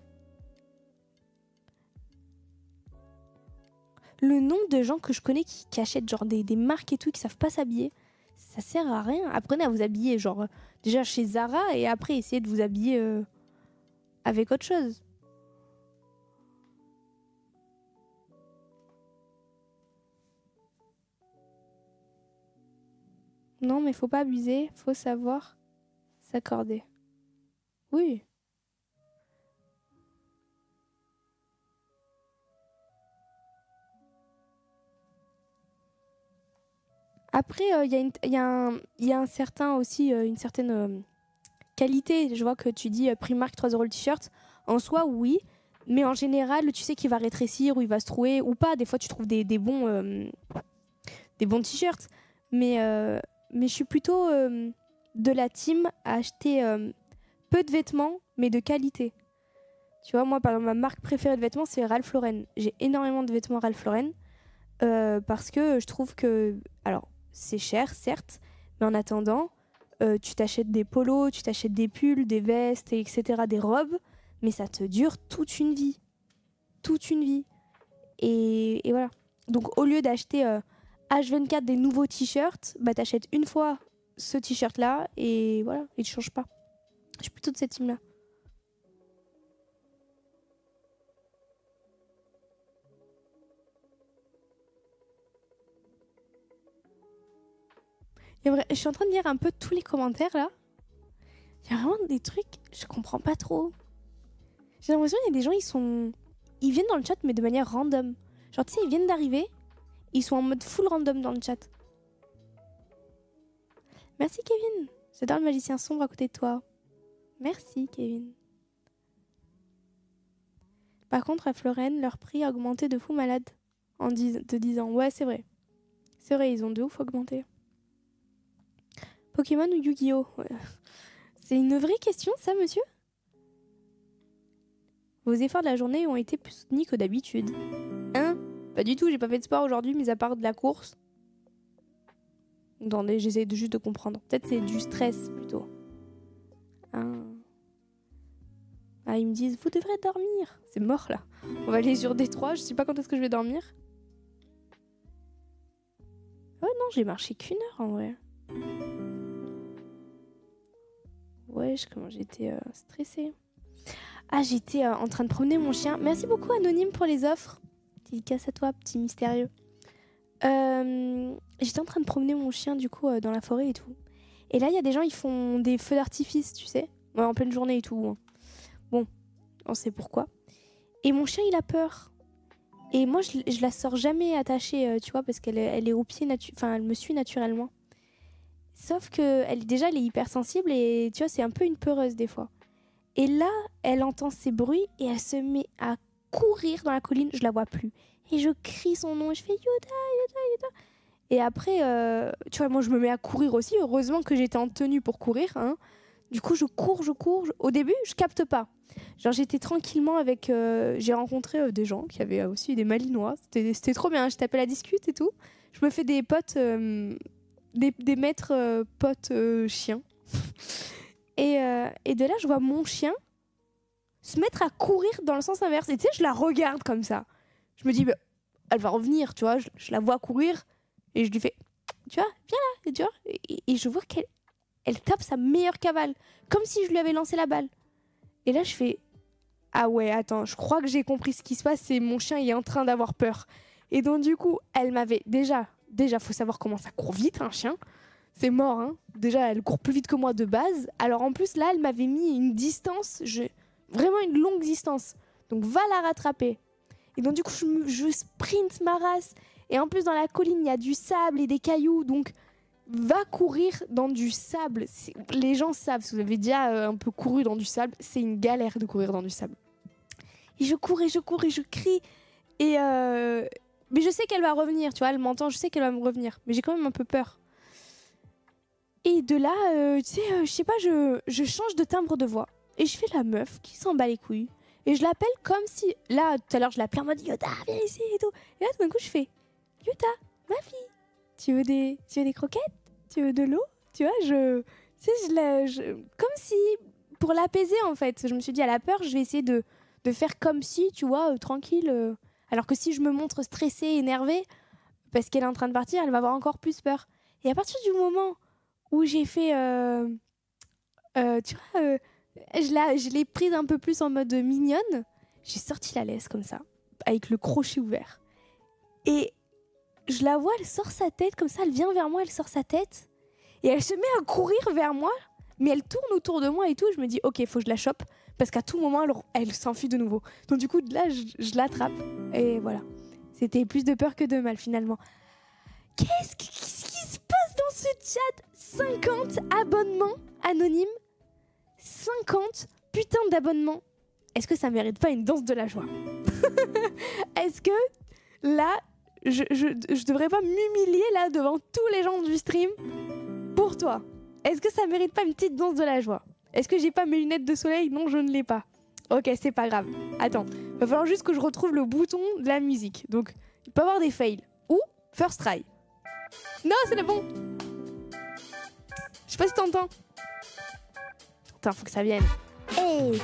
Le nombre de gens que je connais qui achètent genre des marques et tout, qui savent pas s'habiller, ça sert à rien. Apprenez à vous habiller genre déjà chez Zara et après essayez de vous habiller avec autre chose. Non, mais faut pas abuser, faut savoir s'accorder. Oui. Après, il y a un certain aussi, une certaine qualité. Je vois que tu dis Primark 3 € le t-shirt. En soi, oui. Mais en général, tu sais qu'il va rétrécir ou il va se trouer ou pas. Des fois, tu trouves des bons t-shirts. Mais je suis plutôt de la team à acheter peu de vêtements, mais de qualité. Tu vois, moi, par exemple, ma marque préférée de vêtements, c'est Ralph Lauren. J'ai énormément de vêtements Ralph Lauren parce que je trouve que... Alors, c'est cher, certes, mais en attendant, tu t'achètes des polos, tu t'achètes des pulls, des vestes, etc., des robes, mais ça te dure toute une vie. Toute une vie. Et voilà. Donc, au lieu d'acheter H24 des nouveaux t-shirts, bah, t'achètes une fois ce t-shirt-là et voilà, il ne change pas. Je suis plutôt de cette team-là. Et vrai, je suis en train de lire un peu tous les commentaires là. Il y a vraiment des trucs, je comprends pas trop. J'ai l'impression qu'il y a des gens, ils viennent dans le chat mais de manière random. Genre tu sais, ils viennent d'arriver, ils sont en mode full random dans le chat. Merci Kevin. J'adore le magicien sombre à côté de toi. Merci Kevin. Par contre, à Florène, leur prix a augmenté de fou malade en te disant. Ouais, c'est vrai. C'est vrai, ils ont de ouf augmenté. Pokémon ou Yu-Gi-Oh? C'est une vraie question, ça, monsieur? Vos efforts de la journée ont été plus soutenus que d'habitude. Hein? Pas du tout, j'ai pas fait de sport aujourd'hui, mis à part de la course. Attendez, j'essaie juste de comprendre. Peut-être c'est du stress, plutôt. Ah, ils me disent, vous devrez dormir. C'est mort, là. On va aller sur Détroit, je sais pas quand est-ce que je vais dormir. Oh non, j'ai marché qu'1 heure, en vrai. Ouais, comment j'étais stressée. Ah, j'étais en train de promener mon chien. Merci beaucoup, Anonyme, pour les offres. Dédicace à toi, petit mystérieux. J'étais en train de promener mon chien, du coup, dans la forêt et tout. Et là, il y a des gens, ils font des feux d'artifice, tu sais. Ouais, en pleine journée et tout. Hein. Bon, on sait pourquoi. Et mon chien, il a peur. Et moi, je la sors jamais attachée, tu vois, parce qu'elle est au pied, enfin, elle me suit naturellement. Sauf que elle est hypersensible et tu vois, c'est un peu une peureuse des fois. Et là, elle entend ces bruits et elle se met à courir dans la colline. Je la vois plus. Et je crie son nom. Et je fais Yoda, Yoda, Yoda. Et après, tu vois, moi, je me mets à courir aussi. Heureusement que j'étais en tenue pour courir. Hein. Du coup, je cours. Au début, je capte pas. Genre, j'étais tranquillement avec... j'ai rencontré des gens qui avaient aussi des malinois. C'était trop bien. Je tapais la discute et tout. Je me fais des potes... Des maîtres potes chiens. Et de là, je vois mon chien se mettre à courir dans le sens inverse. Et tu sais, je la regarde comme ça. Je me dis, bah, elle va revenir, tu vois. Je la vois courir et je lui fais, tu vois, viens là. Et, tu vois, et je vois qu'elle tape sa meilleure cavale. Comme si je lui avais lancé la balle. Et là, je fais, ah ouais, attends, je crois que j'ai compris ce qui se passe. C'est mon chien, il est en train d'avoir peur. Et donc, du coup, elle m'avait déjà, faut savoir comment ça court vite, un chien. C'est mort, hein. Déjà, elle court plus vite que moi de base. Alors, en plus, là, elle m'avait mis une distance, vraiment une longue distance. Donc, va la rattraper. Et donc, du coup, je sprint ma race. Et en plus, dans la colline, il y a du sable et des cailloux. Donc, va courir dans du sable. Les gens savent, si vous avez déjà un peu couru dans du sable, c'est une galère de courir dans du sable. Et je cours et je cours et je crie. Et mais je sais qu'elle va revenir, tu vois, elle m'entend, je sais qu'elle va me revenir. Mais j'ai quand même un peu peur. Et de là, tu sais, je sais pas, je change de timbre de voix. Et je fais la meuf qui s'en bat les couilles. Et je l'appelle comme si... Là, tout à l'heure, je l'appelais en mode Yuta, viens ici et tout. Et là, tout d'un coup, je fais Yuta, ma fille, tu veux des croquettes? Tu veux de l'eau? Tu vois, tu sais, comme si... Pour l'apaiser, en fait. Je me suis dit, elle a peur, je vais essayer de faire comme si, tu vois, tranquille. Alors que si je me montre stressée, énervée, parce qu'elle est en train de partir, elle va avoir encore plus peur. Et à partir du moment où j'ai fait... tu vois... je l'ai prise un peu plus en mode mignonne. J'ai sorti la laisse comme ça, avec le crochet ouvert. Et je la vois, elle sort sa tête comme ça, elle vient vers moi, elle sort sa tête. Et elle se met à courir vers moi, mais elle tourne autour de moi et tout. Je me dis, ok, faut que je la chope, parce qu'à tout moment, elle s'enfuit de nouveau. Donc du coup, là, je l'attrape. Et voilà. C'était plus de peur que de mal, finalement. Qu'est-ce qui se passe dans ce chat? 50 abonnements anonymes. 50 putains d'abonnements. Est-ce que ça mérite pas une danse de la joie? Est-ce que là, je devrais pas m'humilier là devant tous les gens du stream pour toi? Est-ce que ça mérite pas une petite danse de la joie? Est-ce que j'ai pas mes lunettes de soleil? Non, je ne l'ai pas. Ok, c'est pas grave. Attends, va falloir juste que je retrouve le bouton de la musique. Donc, il peut y avoir des fails. Ou first try. Non, c'est le bon. Je sais pas si t'entends. Attends, faut que ça vienne. Hey!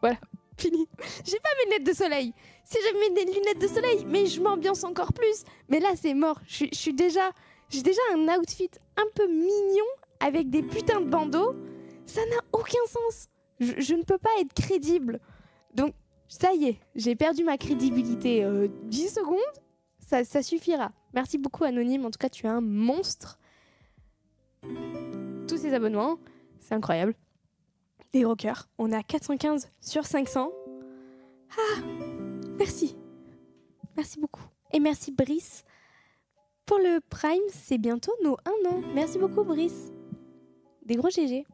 Voilà, fini. J'ai pas mes lunettes de soleil. Si j'avais mes lunettes de soleil, mais je m'ambiance encore plus. Mais là, c'est mort. J'ai déjà un outfit un peu mignon avec des putains de bandeaux. Ça n'a aucun sens. Je ne peux pas être crédible. Donc, ça y est, j'ai perdu ma crédibilité. 10 secondes, ça suffira. Merci beaucoup, Anonyme. En tout cas, tu es un monstre. Tous ces abonnements, c'est incroyable. Des rockers. On est à 415 sur 500. Ah, merci. Merci beaucoup. Et merci, Brice. Pour le Prime, c'est bientôt nos 1 an. Merci beaucoup, Brice. Des gros GG.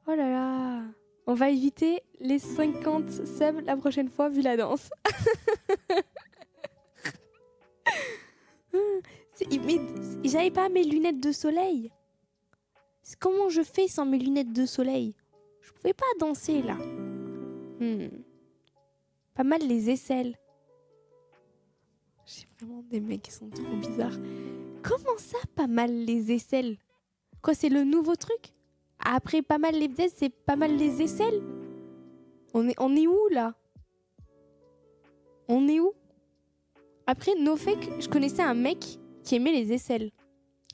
Oh là là. On va éviter les 50 subs la prochaine fois, vu la danse. Mais j'avais pas mes lunettes de soleil. Comment je fais sans mes lunettes de soleil? Je pouvais pas danser là. Pas mal les aisselles. J'ai vraiment des mecs qui sont trop bizarres. Comment ça, pas mal les aisselles? Quoi, c'est le nouveau truc? Après pas mal les ailes, c'est pas mal les aisselles? On est où là? On est où? Après, no fake, je connaissais un mec qui aimait les aisselles.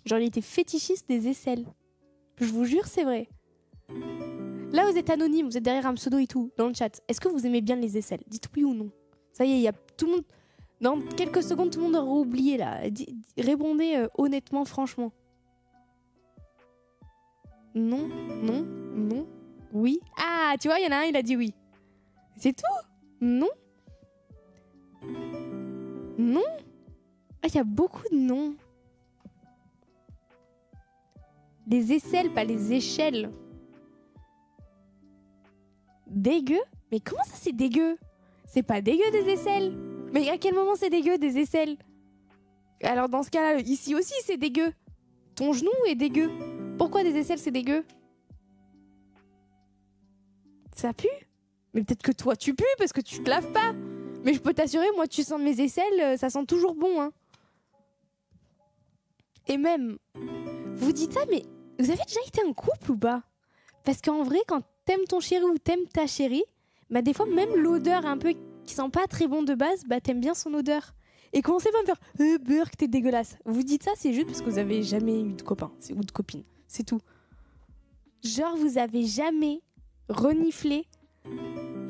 Genre, il était fétichiste des aisselles. Je vous jure, c'est vrai. Là, vous êtes anonyme, vous êtes derrière un pseudo et tout, dans le chat. Est-ce que vous aimez bien les aisselles? Dites oui ou non. Ça y est, il y a tout le monde... Dans quelques secondes, tout le monde aura oublié, là. Répondez honnêtement, franchement. Non, non, non, oui. Ah, tu vois, il y en a un, il a dit oui. C'est tout? Non? Non? Ah, il y a beaucoup de non. Les aisselles, pas les échelles. Dégueu? Mais comment ça c'est dégueu? C'est pas dégueu des aisselles. Mais à quel moment c'est dégueu des aisselles? Alors dans ce cas-là, ici aussi c'est dégueu. Ton genou est dégueu. Pourquoi des aisselles c'est dégueu? Ça pue? Mais peut-être que toi tu pues parce que tu te laves pas. Mais je peux t'assurer, moi tu sens mes aisselles, ça sent toujours bon. Hein. Et même, vous dites ça, mais vous avez déjà été en couple ou pas? Parce qu'en vrai, quand t'aimes ton chéri ou t'aimes ta chérie, bah des fois même l'odeur un peu qui sent pas très bon de base, bah t'aimes bien son odeur. Et commencez pas à me faire Burk, t'es dégueulasse. Vous dites ça, c'est juste parce que vous avez jamais eu de copain ou de copine. C'est tout. Genre, vous avez jamais reniflé.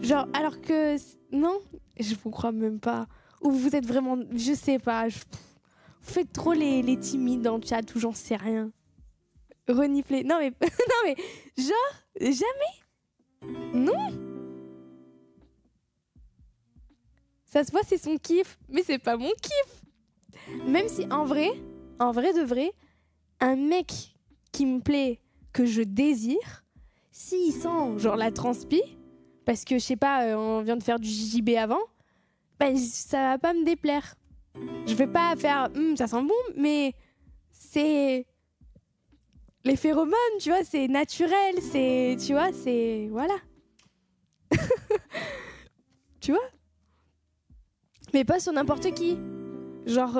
Genre, alors que... Non, je vous crois même pas. Ou vous êtes vraiment... Je sais pas. Vous faites trop les timides dans le chat ou j'en sais rien. Renifler. Non mais, non mais, genre, jamais. Non. Ça se voit, c'est son kiff, mais c'est pas mon kiff. Même si en vrai de vrai, un mec qui me plaît, que je désire, s'il sent genre la transpi, parce que je sais pas, on vient de faire du JJB avant, bah, ça va pas me déplaire. Je vais pas faire ça sent bon, mais c'est les phéromones, tu vois, c'est naturel, c'est, tu vois, c'est voilà. Tu vois, mais pas sur n'importe qui. Genre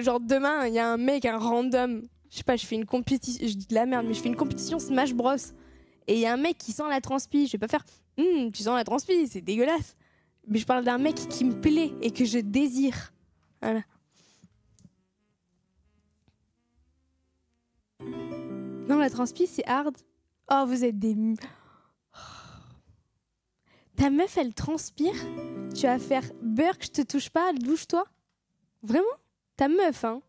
genre demain, il y a un mec, un random, je sais pas, je fais une compétition, je dis de la merde, mais je fais une compétition Smash Bros. Et il y a un mec qui sent la transpi, je vais pas faire tu sens la transpi, c'est dégueulasse. Mais je parle d'un mec qui me plaît et que je désire. Voilà. Non, la transpi, c'est hard. Oh, vous êtes des... Ta meuf, elle transpire. Tu vas faire Burk, je te touche pas, douche-toi. Vraiment? Ta meuf, hein?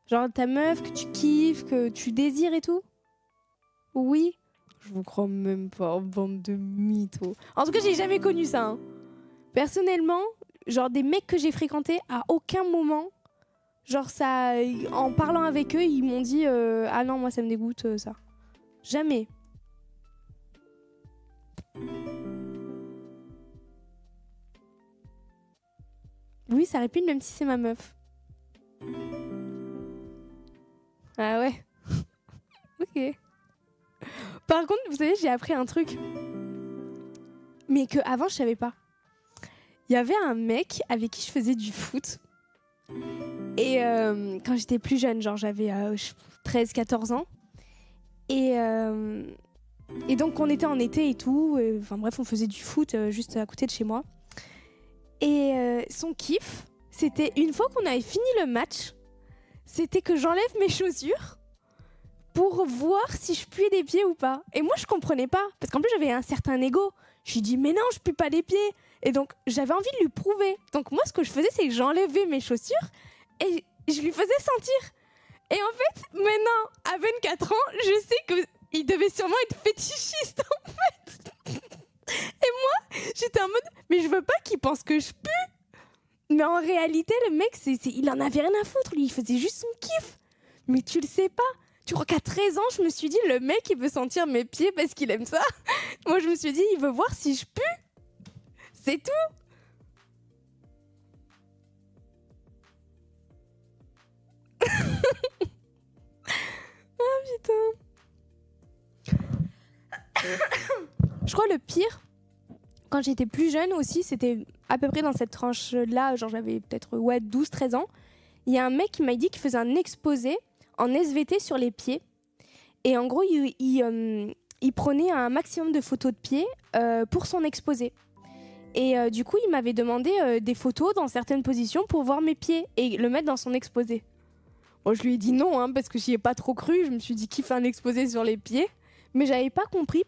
Genre ta meuf que tu kiffes, que tu désires et tout? Oui. Je vous crois même pas, bande de mythos. En tout cas, j'ai jamais connu ça. Hein. Personnellement, genre des mecs que j'ai fréquentés, à aucun moment, genre ça, en parlant avec eux, ils m'ont dit ah non, moi ça me dégoûte ça. Jamais. Oui, ça répète même si c'est ma meuf. Ah ouais. Ok. Par contre, vous savez, j'ai appris un truc. Mais que avant je savais pas. Il y avait un mec avec qui je faisais du foot. Et quand j'étais plus jeune, genre j'avais 13-14 ans. Et donc on était en été et tout. Enfin bref, on faisait du foot juste à côté de chez moi. Et son kiff, c'était une fois qu'on avait fini le match, c'était que j'enlève mes chaussures pour voir si je puais des pieds ou pas. Et moi je comprenais pas, parce qu'en plus j'avais un certain ego. Je lui dis mais non, je pue pas les pieds. Et donc j'avais envie de lui prouver. Donc moi ce que je faisais, c'est que j'enlevais mes chaussures et je lui faisais sentir. Et en fait, maintenant, à 24 ans, je sais qu'il devait sûrement être fétichiste en fait. Et moi, j'étais en mode mais je veux pas qu'il pense que je pue. Mais en réalité, le mec, il en avait rien à foutre, lui, il faisait juste son kiff. Mais tu le sais pas. Tu crois qu'à 13 ans, je me suis dit, le mec, il veut sentir mes pieds parce qu'il aime ça. Moi, je me suis dit, il veut voir si je pue. C'est tout. Ah, putain. Je crois le pire, quand j'étais plus jeune aussi, c'était à peu près dans cette tranche-là, genre j'avais peut-être 12-13 ans. Il y a un mec qui m'a dit qu'il faisait un exposé en SVT sur les pieds. Et en gros, il prenait un maximum de photos de pieds pour son exposé. Et du coup, il m'avait demandé des photos dans certaines positions pour voir mes pieds et le mettre dans son exposé. Bon, je lui ai dit non, hein, parce que j'y ai pas trop cru. Je me suis dit qu'il fait un exposé sur les pieds. Mais j'avais pas compris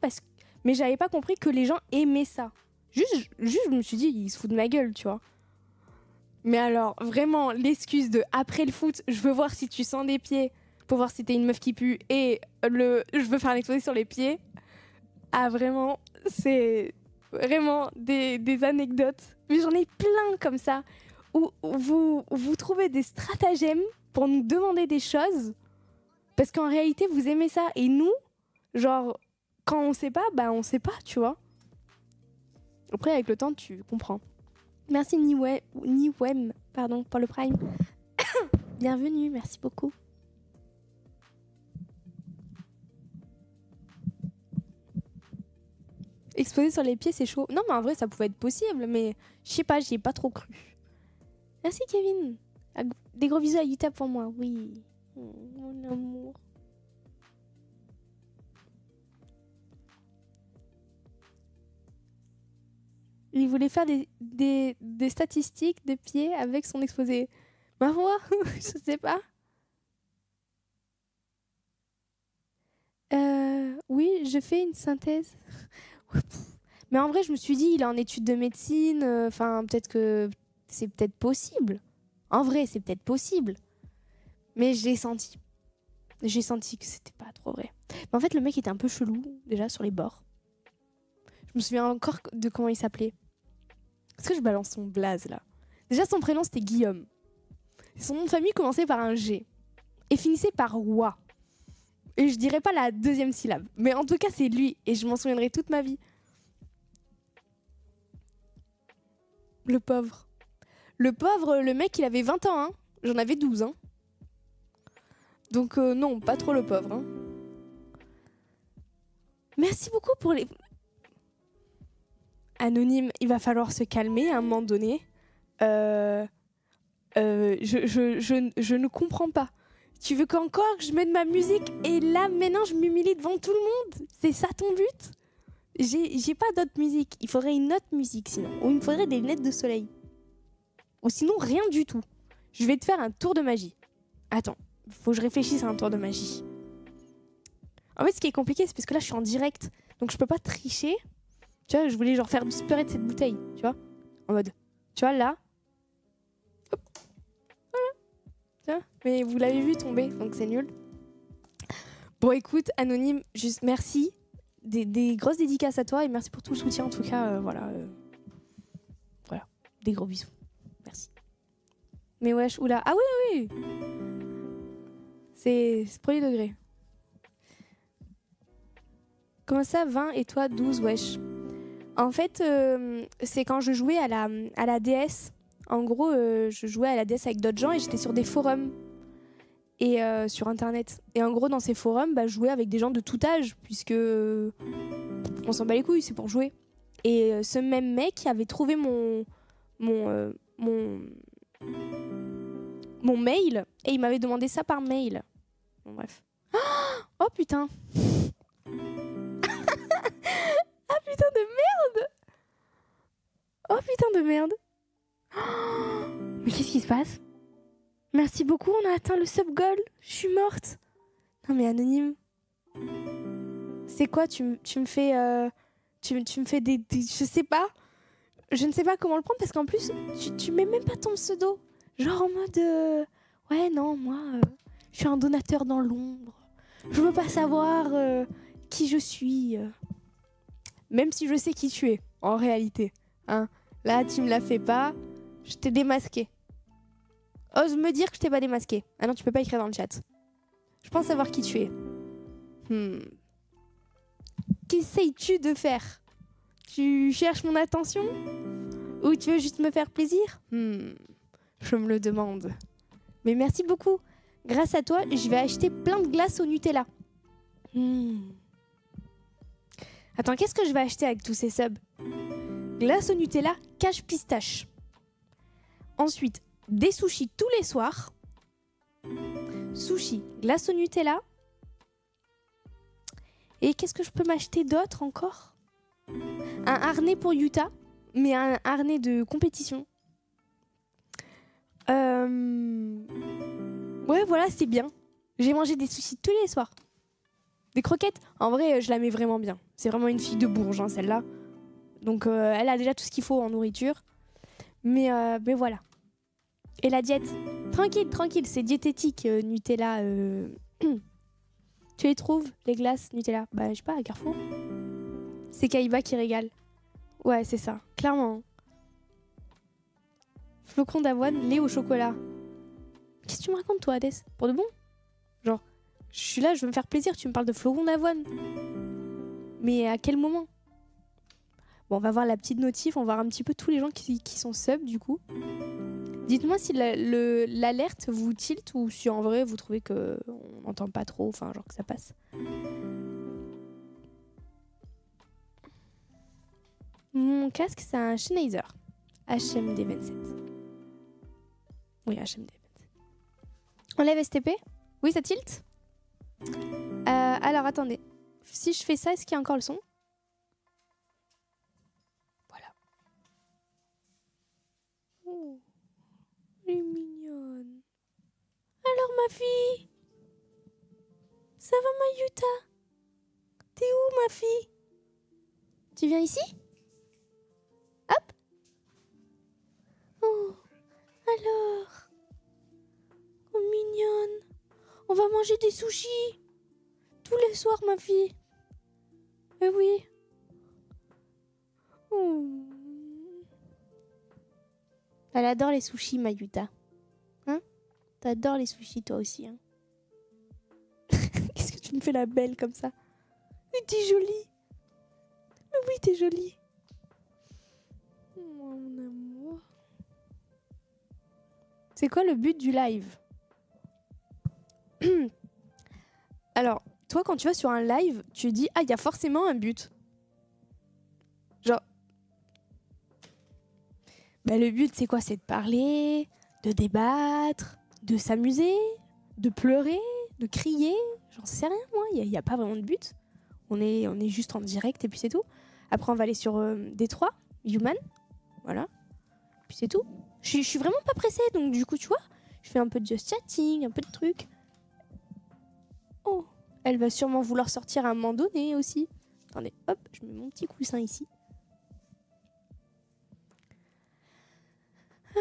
que les gens aimaient ça. Juste, je me suis dit, il se fout de ma gueule, tu vois. Mais alors, vraiment, l'excuse de après le foot, je veux voir si tu sens des pieds pour voir si t'es une meuf qui pue et je veux faire un exposé sur les pieds. Ah, vraiment, c'est vraiment des anecdotes. Mais j'en ai plein comme ça où vous trouvez des stratagèmes pour nous demander des choses parce qu'en réalité, vous aimez ça. Et nous, genre, quand on sait pas, bah on sait pas, tu vois. Après, avec le temps, tu comprends. Merci Niwem, pardon, pour le Prime. Bienvenue, merci beaucoup. Exposer sur les pieds, c'est chaud. Non, mais en vrai, ça pouvait être possible, mais je sais pas, j'y ai pas trop cru. Merci Kevin. Des gros bisous à Utah pour moi, oui. Mon amour. Il voulait faire des statistiques de pieds avec son exposé. Ma foi, je sais pas. Oui, je fais une synthèse. Mais en vrai, je me suis dit, il est en études de médecine. Enfin, peut-être que c'est peut-être possible. En vrai, c'est peut-être possible. Mais je l'ai senti. J'ai senti que c'était pas trop vrai. Mais en fait, le mec était un peu chelou, déjà, sur les bords. Je me souviens encore de comment il s'appelait. Est-ce que je balance son blaze, là? Déjà, son prénom, c'était Guillaume. Son nom de famille commençait par un G. Et finissait par Wa. Et je dirais pas la deuxième syllabe. Mais en tout cas, c'est lui. Et je m'en souviendrai toute ma vie. Le pauvre. Le pauvre, le mec, il avait 20 ans. Hein. J'en avais 12. Hein. Donc non, pas trop le pauvre. Hein. Merci beaucoup pour les... Anonyme, il va falloir se calmer à un moment donné. Je ne comprends pas. Tu veux qu'encore que je mette ma musique et là, maintenant, je m'humilie devant tout le monde? C'est ça ton but? J'ai pas d'autre musique. Il faudrait une autre musique sinon. Ou il me faudrait des lunettes de soleil. Ou sinon, rien du tout. Je vais te faire un tour de magie. Attends, faut que je réfléchisse à un tour de magie. En fait, ce qui est compliqué, c'est parce que là, je suis en direct. Donc, je peux pas tricher. Tu vois, je voulais genre faire speurer de cette bouteille. Tu vois? En mode, tu vois, là. Hop. Voilà. Tu vois? Mais vous l'avez vu tomber, donc c'est nul. Bon, écoute, Anonyme, juste merci. Des grosses dédicaces à toi et merci pour tout le soutien. En tout cas, voilà. Voilà. Des gros bisous. Merci. Mais wesh, oula. Ah oui, oui, oui. C'est premier degré. Comment ça, 20 et toi, 12, wesh? En fait, c'est quand je jouais à la DS. En gros, je jouais à la DS avec d'autres gens et j'étais sur des forums. Et sur Internet. Et en gros, dans ces forums, bah, je jouais avec des gens de tout âge, puisque on s'en bat les couilles, c'est pour jouer. Et ce même mec avait trouvé mon mail, et il m'avait demandé ça par mail. Bon, bref. Oh putain. Ah putain de merde. Oh putain de merde. Mais qu'est-ce qui se passe? Merci beaucoup, on a atteint le sub goal. Je suis morte. Non mais Anonyme. C'est quoi, tu me fais tu me fais des je sais pas. Je ne sais pas comment le prendre parce qu'en plus tu mets même pas ton pseudo. Genre en mode ouais non, moi je suis un donateur dans l'ombre. Je veux pas savoir qui je suis. Même si je sais qui tu es en réalité, hein. Là, tu me la fais pas. Je t'ai démasqué. Ose me dire que je t'ai pas démasqué. Ah non, tu peux pas écrire dans le chat. Je pense savoir qui tu es. Qu'essayes-tu de faire? Tu cherches mon attention? Ou tu veux juste me faire plaisir? Je me le demande. Mais merci beaucoup. Grâce à toi, je vais acheter plein de glaces au Nutella. Attends, qu'est-ce que je vais acheter avec tous ces subs? Glace au Nutella, cache pistache. Ensuite, des sushis tous les soirs. Sushi, glace au Nutella. Et qu'est-ce que je peux m'acheter d'autre encore? Un harnais pour Utah, mais un harnais de compétition. Ouais, voilà, c'est bien. J'ai mangé des sushis tous les soirs. Des croquettes, en vrai, je la mets vraiment bien. C'est vraiment une fille de Bourges, hein, celle-là. Donc, elle a déjà tout ce qu'il faut en nourriture. Mais voilà. Et la diète, tranquille, c'est diététique, Nutella. Tu les trouves, les glaces Nutella? Bah, je sais pas, à Carrefour. C'est Kaiba qui régale. Ouais, c'est ça, clairement. Flocons d'avoine, lait au chocolat. Qu'est-ce que tu me racontes, toi, Hades? Pour de bon? Genre, je suis là, je veux me faire plaisir, tu me parles de flocons d'avoine. Mais à quel moment? Bon, on va voir la petite notif, on va voir un petit peu tous les gens qui sont sub, du coup. Dites-moi si l'alerte vous tilt ou si en vrai vous trouvez qu'on n'entend pas trop, enfin genre que ça passe. Mon casque c'est un Sennheiser HMD 27. Oui, HMD 27. Enlève STP? Oui, ça tilt? Alors attendez. Si je fais ça, est-ce qu'il y a encore le son? Voilà. Oh. Elle est mignonne. Alors ma fille? Ça va ma Yuta? T'es où ma fille? Tu viens ici? Hop. Oh. Alors. Oh mignonne. On va manger des sushis. Tous les soirs, ma fille. Eh oui. Oh. Elle adore les sushis, Mayuta. Hein? T'adores les sushis, toi aussi, hein? Qu'est-ce que tu me fais la belle comme ça? Mais t'es jolie. Mais oui, t'es jolie. Oh, mon amour. C'est quoi le but du live? Alors, toi, quand tu vas sur un live, tu dis, ah, il y a forcément un but. Genre, bah, le but, c'est quoi? C'est de parler, de débattre, de s'amuser, de pleurer, de crier. J'en sais rien, moi. Il n'y a pas vraiment de but. On est juste en direct et puis c'est tout. Après, on va aller sur Détroit, Human. Voilà. Puis c'est tout. Je suis vraiment pas pressée, donc du coup, tu vois, je fais un peu de just chatting, un peu de trucs. Oh, elle va sûrement vouloir sortir à un moment donné aussi. Attendez, hop, je mets mon petit coussin ici. Ah,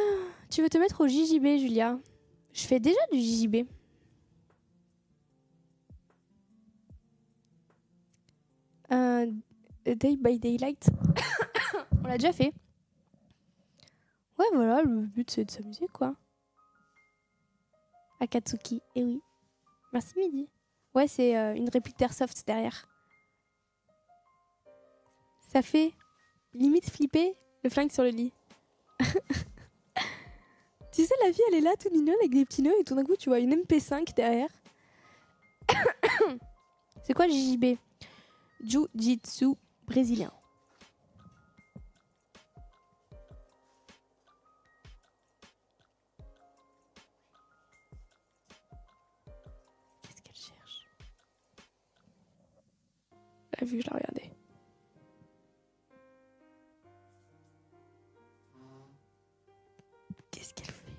tu veux te mettre au JJB, Julia? Je fais déjà du JJB. Day by Daylight. On l'a déjà fait. Ouais, voilà, le but c'est de s'amuser, quoi. Akatsuki, eh oui. Merci, Midi. Ouais, c'est une réplique d'Airsoft derrière. Ça fait limite flipper le flingue sur le lit. Tu sais, la vie, elle est là, toute mignonne, avec des petits nœuds, et tout d'un coup, tu vois une MP5 derrière. C'est quoi le JJB? Jiu-Jitsu brésilien. Qu'est-ce qu'elle cherche? Elle a vu que je la regardais. Qu'est-ce qu'elle fait?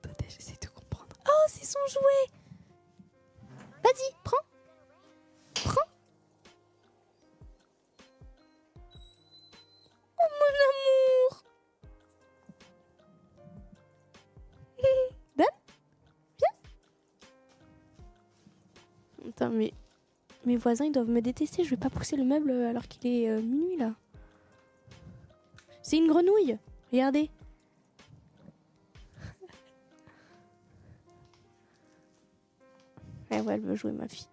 Attendez, j'essaie de comprendre. Oh, c'est son jouet! Vas-y, prends! Prends! Oh, mon amour! Dan? Viens! Attends, mais mes voisins, ils doivent me détester. Je vais pas pousser le meuble alors qu'il est minuit, là. C'est une grenouille! Regardez! Ouais, elle veut jouer, ma fille.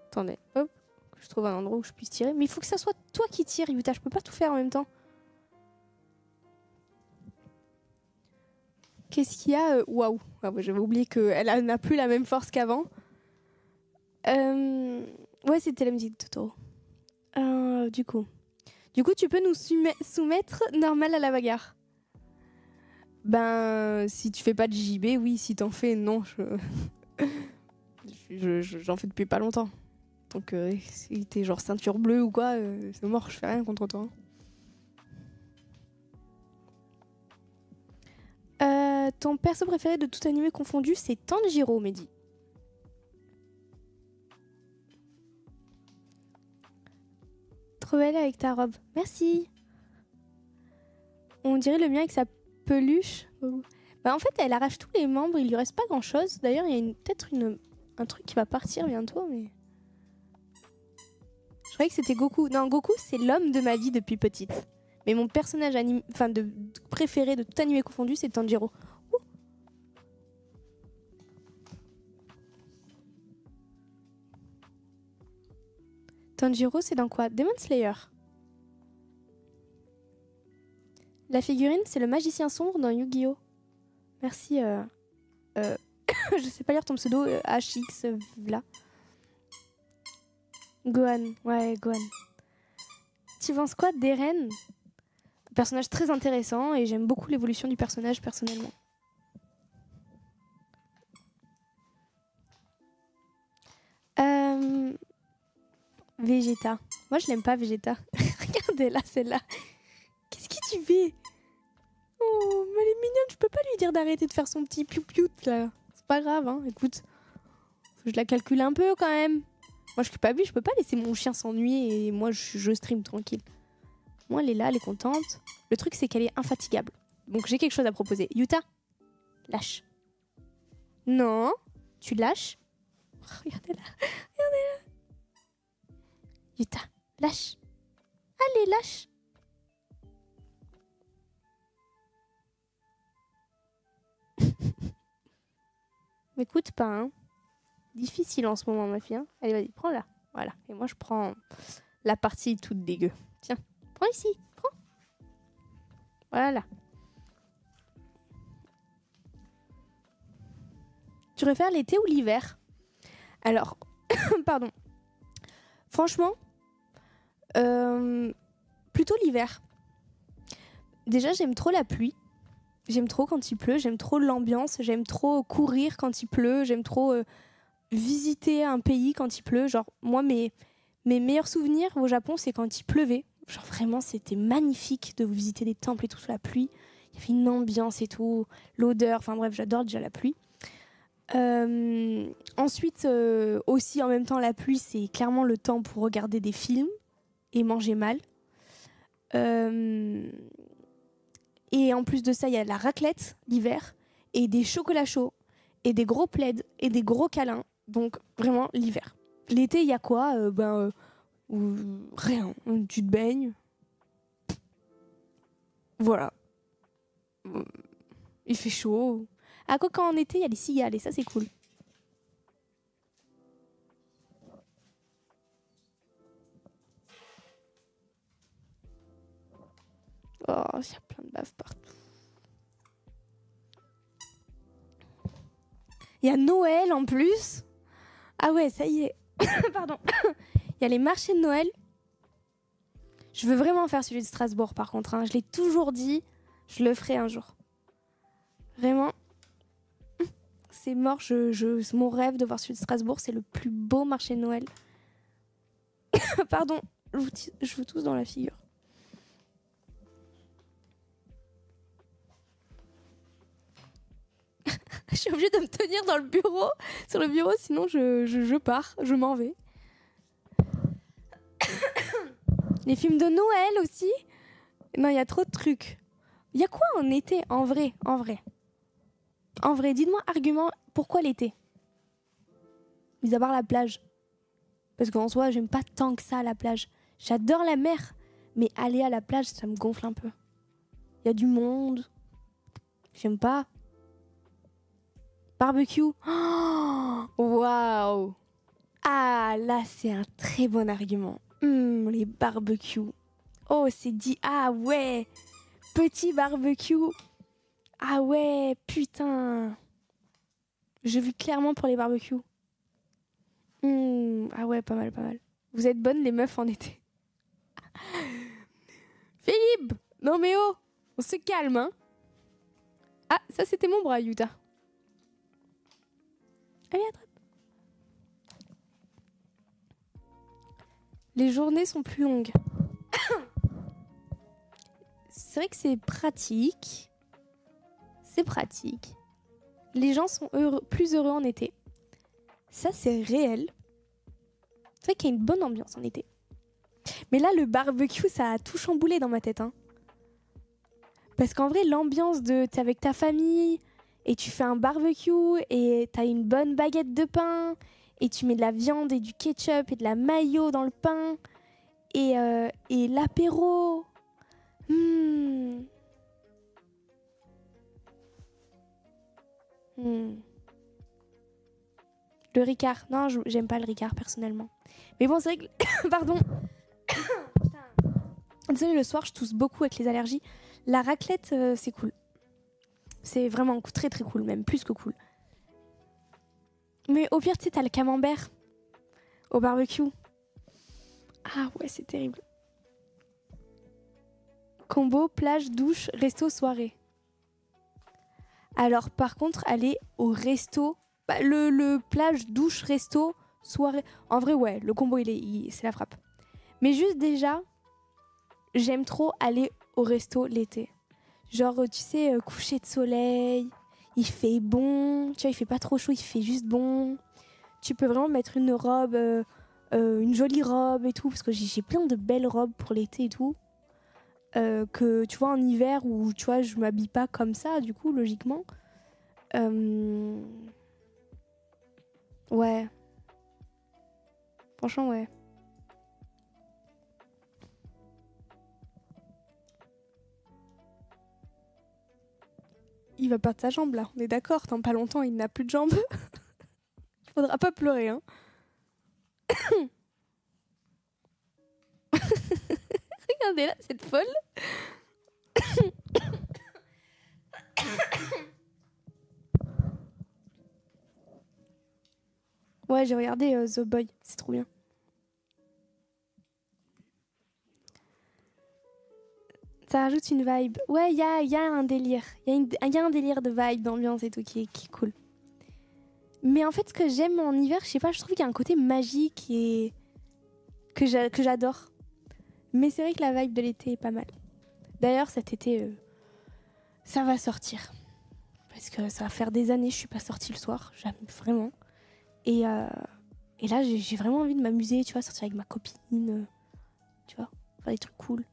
Attendez, hop, que je trouve un endroit où je puisse tirer. Mais il faut que ça soit toi qui tires, Yuta. Je peux pas tout faire en même temps. Qu'est-ce qu'il y a? Waouh, j'avais oublié qu'elle n'a plus la même force qu'avant. Ouais, c'était la musique de Totoro. Du coup, tu peux nous soumettre normal à la bagarre. Ben, si tu fais pas de JB, oui. Si t'en fais, non. J'en fais depuis pas longtemps. Donc, si t'es genre ceinture bleue ou quoi, c'est mort, je fais rien contre toi. Ton perso préféré de tout anime confondu, c'est Tanjiro, Mehdi. Trop belle avec ta robe. Merci. On dirait le mien avec sa peluche. Bah, en fait, elle arrache tous les membres, il lui reste pas grand chose. D'ailleurs, il y a peut-être un truc qui va partir bientôt, mais. Je croyais que c'était Goku. Non, Goku, c'est l'homme de ma vie depuis petite. Mais mon personnage préféré de tout animé confondu, c'est Tanjiro. Ouh. Tanjiro, c'est dans quoi? Demon Slayer. La figurine, c'est le magicien sombre dans Yu-Gi-Oh! Merci. Je sais pas lire ton pseudo, HX, là. Gohan, ouais, Gohan. Tu penses quoi d'Eren? Personnage très intéressant et j'aime beaucoup l'évolution du personnage personnellement. Vegeta. Moi, je l'aime pas, Vegeta. Regardez là, celle-là. Qu'est-ce que tu fais? Oh, mais elle est mignonne. Je peux pas lui dire d'arrêter de faire son petit piou-piou là. C'est pas grave, hein. Écoute, faut que je la calcule un peu quand même. Moi, je suis pas je peux pas laisser mon chien s'ennuyer et moi, je stream tranquille. Moi, elle est là, elle est contente. Le truc, c'est qu'elle est infatigable. Donc, j'ai quelque chose à proposer. Yuta, Lâche. Non. Tu lâches. Oh, regardez-la. Regardez-la. Yuta, lâche. Allez, lâche. M'écoute pas, hein. Difficile en ce moment, ma fille. Hein. Allez, vas-y, prends-la. Voilà. Et moi, je prends la partie toute dégueu. Tiens, prends ici. Prends. Voilà. Tu préfères l'été ou l'hiver? Alors, pardon. Franchement, plutôt l'hiver. Déjà, j'aime trop la pluie. J'aime trop quand il pleut. J'aime trop l'ambiance. J'aime trop courir quand il pleut. J'aime trop visiter un pays quand il pleut. Genre, moi, mes meilleurs souvenirs au Japon, c'est quand il pleuvait. Genre, vraiment, c'était magnifique de visiter des temples et tout sous la pluie. Il y avait une ambiance et tout. L'odeur. Enfin bref, j'adore déjà la pluie. Ensuite, aussi en même temps, la pluie, c'est clairement le temps pour regarder des films et manger mal. Et en plus de ça, il y a la raclette l'hiver et des chocolats chauds et des gros plaids et des gros câlins. Donc vraiment l'hiver. L'été, il y a quoi? Rien. Tu te baignes. Voilà. Il fait chaud. Ah, quoi, quand en été, il y a les cigales et ça, c'est cool. Oh, il y a plein de bave partout. Il y a Noël en plus. Ah ouais, ça y est. Pardon. Il y a les marchés de Noël. Je veux vraiment faire celui de Strasbourg, par contre. Hein. Je l'ai toujours dit. Je le ferai un jour. Vraiment. C'est mort. Mon rêve de voir celui de Strasbourg, c'est le plus beau marché de Noël. Pardon. Je vous tousse dans la figure. Je suis obligée de me tenir dans le bureau, sur le bureau, sinon je pars, je m'en vais. Les films de Noël aussi. Non, il y a trop de trucs. Il y a quoi en été, en vrai? En vrai, dites-moi argument, pourquoi l'été? Mis à part la plage. Parce qu'en soi, j'aime pas tant que ça la plage. J'adore la mer, mais aller à la plage, ça me gonfle un peu. Il y a du monde. J'aime pas. Barbecue. Waouh. Ah, là, c'est un très bon argument. Les barbecues. Oh, c'est dit. Ah ouais. Petit barbecue. Ah ouais, putain. Je vis clairement pour les barbecues. Ah ouais, pas mal, pas mal. Vous êtes bonnes les meufs en été. Philippe. Non mais oh. On se calme, hein. Ah, ça c'était mon bras, Yuta. Allez, attrape. Les journées sont plus longues. C'est vrai que c'est pratique. C'est pratique. Les gens sont plus heureux en été. Ça, c'est réel. C'est vrai qu'il y a une bonne ambiance en été. Mais là, le barbecue, ça a tout chamboulé dans ma tête. Hein. Parce qu'en vrai, l'ambiance de t'es avec ta famille et tu fais un barbecue et t'as une bonne baguette de pain et tu mets de la viande et du ketchup et de la mayo dans le pain et l'apéro. Le Ricard. Non, j'aime pas le Ricard personnellement. Mais bon, c'est vrai que... Pardon. Désolée, le soir, je tousse beaucoup avec les allergies. La raclette, c'est cool. C'est vraiment très très cool, même plus que cool. Mais au pire, tu sais, t'as le camembert au barbecue. Ah ouais, c'est terrible. Combo, plage, douche, resto, soirée. Alors, par contre, aller au resto... Bah, le plage, douche, resto, soirée... En vrai, ouais, le combo, c'est la frappe. Mais juste déjà, j'aime trop aller au resto l'été. Genre, tu sais, coucher de soleil, il fait bon, tu vois, il fait pas trop chaud, il fait juste bon. Tu peux vraiment mettre une robe, une jolie robe et tout, parce que j'ai plein de belles robes pour l'été et tout. Que tu vois, en hiver où tu vois, je m'habille pas comme ça, du coup, logiquement. Euh, Ouais. Franchement, ouais. Il va perdre sa jambe là, on est d'accord, dans pas longtemps il n'a plus de jambes. Faudra pas pleurer, hein. Regardez là, cette folle. Ouais, j'ai regardé The Boy, c'est trop bien. Ça rajoute une vibe. Ouais, y a un délire. Y a un délire de vibe, d'ambiance et tout qui est cool. Mais en fait, ce que j'aime en hiver, je sais pas, je trouve qu'il y a un côté magique et que j'adore. Mais c'est vrai que la vibe de l'été est pas mal. D'ailleurs, cet été, ça va sortir. Parce que ça va faire des années que je suis pas sortie le soir. J'aime vraiment. Et là, j'ai vraiment envie de m'amuser, tu vois, sortir avec ma copine. Tu vois, faire des trucs cool.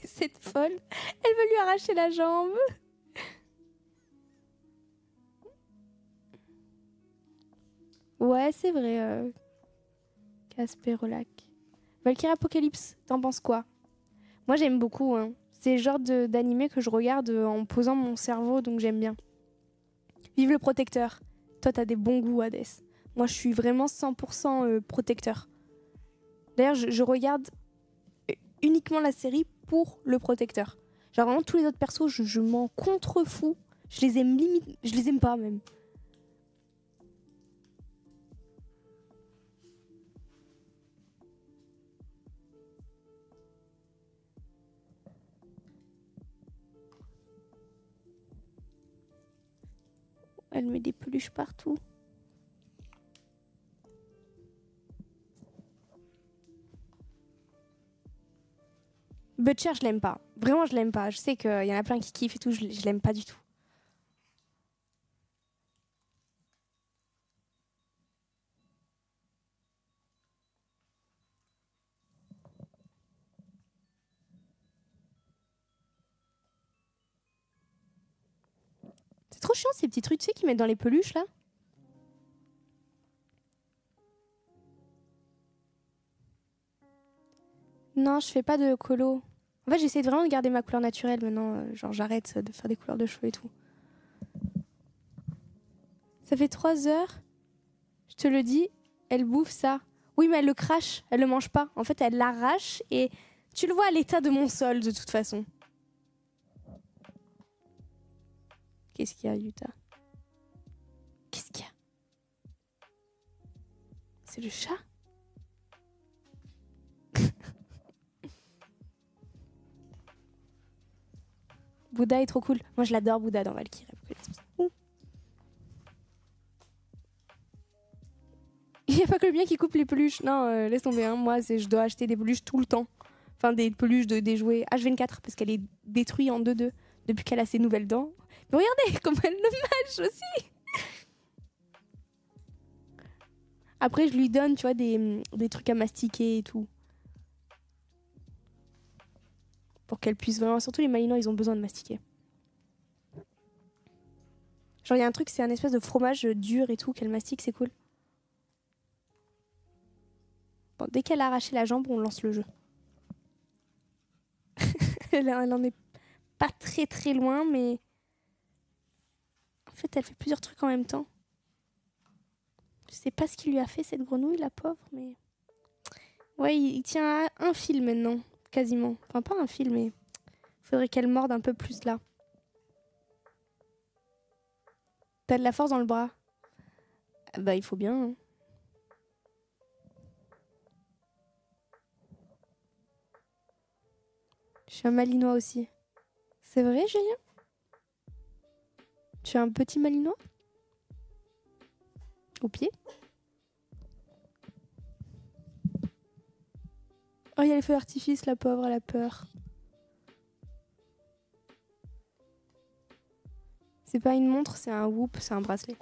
Cette folle, elle veut lui arracher la jambe. Ouais, c'est vrai. Casper Relac. Valkyrie Apocalypse, t'en penses quoi? Moi, j'aime beaucoup. Hein. C'est le genre d'animé que je regarde en posant mon cerveau, donc j'aime bien. Vive le protecteur. Toi, t'as des bons goûts, Hades. Moi, je suis vraiment 100% protecteur. D'ailleurs, je regarde uniquement la série pour le protecteur. Genre vraiment tous les autres persos, je m'en contrefous. Je les aime limite, je les aime pas même. Elle met des peluches partout. Butcher, je l'aime pas. Vraiment, je l'aime pas. Je sais qu'il y en a plein qui kiffent et tout, je l'aime pas du tout. C'est trop chiant ces petits trucs, tu sais, qu'ils mettent dans les peluches là. Non, je fais pas de colo. En fait, j'essaie vraiment de garder ma couleur naturelle maintenant. Genre, j'arrête de faire des couleurs de cheveux et tout. Ça fait 3 heures, je te le dis, elle bouffe ça. Oui, mais elle le crache, elle le mange pas. En fait, elle l'arrache et tu le vois à l'état de mon sol de toute façon. Qu'est-ce qu'il y a, Yuta? Qu'est-ce qu'il y a? C'est le chat? Bouddha est trop cool. Moi, je l'adore, Bouddha, dans Valkyrie. Il n'y a pas que le bien qui coupe les peluches. Non, laisse tomber. Hein. Moi, je dois acheter des peluches tout le temps. Enfin, des peluches des jouets H24 parce qu'elle est détruite en 2-2 depuis qu'elle a ses nouvelles dents. Mais regardez comme elle le mâche aussi. Après, je lui donne, tu vois, des trucs à mastiquer et tout. Pour qu'elle puisse vraiment... Surtout les Malinois, ils ont besoin de mastiquer. Genre, il y a un truc, c'est un espèce de fromage dur et tout, qu'elle mastique, c'est cool. Bon, dès qu'elle a arraché la jambe, on lance le jeu. Elle en est pas très très loin, mais... En fait, elle fait plusieurs trucs en même temps. Je sais pas ce qu'il lui a fait, cette grenouille, la pauvre, mais... Ouais, il tient à un fil maintenant, quasiment. Enfin, pas un fil, mais... Faudrait qu'elle morde un peu plus là. T'as de la force dans le bras. Bah, il faut bien. Hein. Je suis un malinois aussi. C'est vrai, Julien? Tu es un petit malinois? Au pied? Oh, il y a les feux d'artifice, la pauvre, elle a peur. C'est pas une montre, c'est un whoop, c'est un bracelet.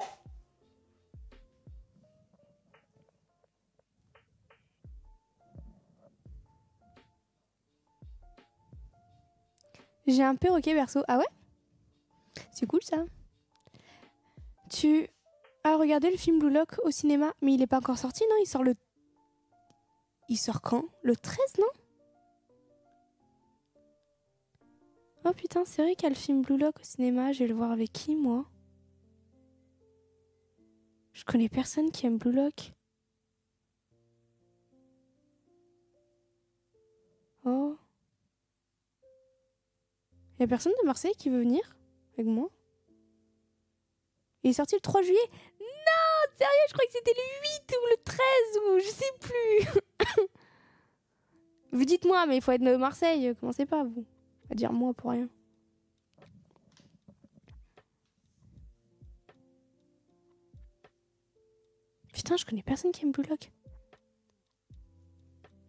J'ai un perroquet perso. Ah ouais? C'est cool ça. Tu as regardé le film Blue Lock au cinéma, mais il est pas encore sorti, non? Il sort quand? Le 13, non? Oh putain, c'est vrai qu'il y a le film Blue Lock au cinéma. Je vais le voir avec qui, moi? Je connais personne qui aime Blue Lock. Oh. Il y a personne de Marseille qui veut venir avec moi? Il est sorti le 3 juillet? Non, sérieux, je crois que c'était le 8 ou le 13 ou je sais plus. Vous dites-moi, mais il faut être de Marseille. Commencez pas, vous, à dire moi pour rien. Putain, je connais personne qui aime Blue Lock.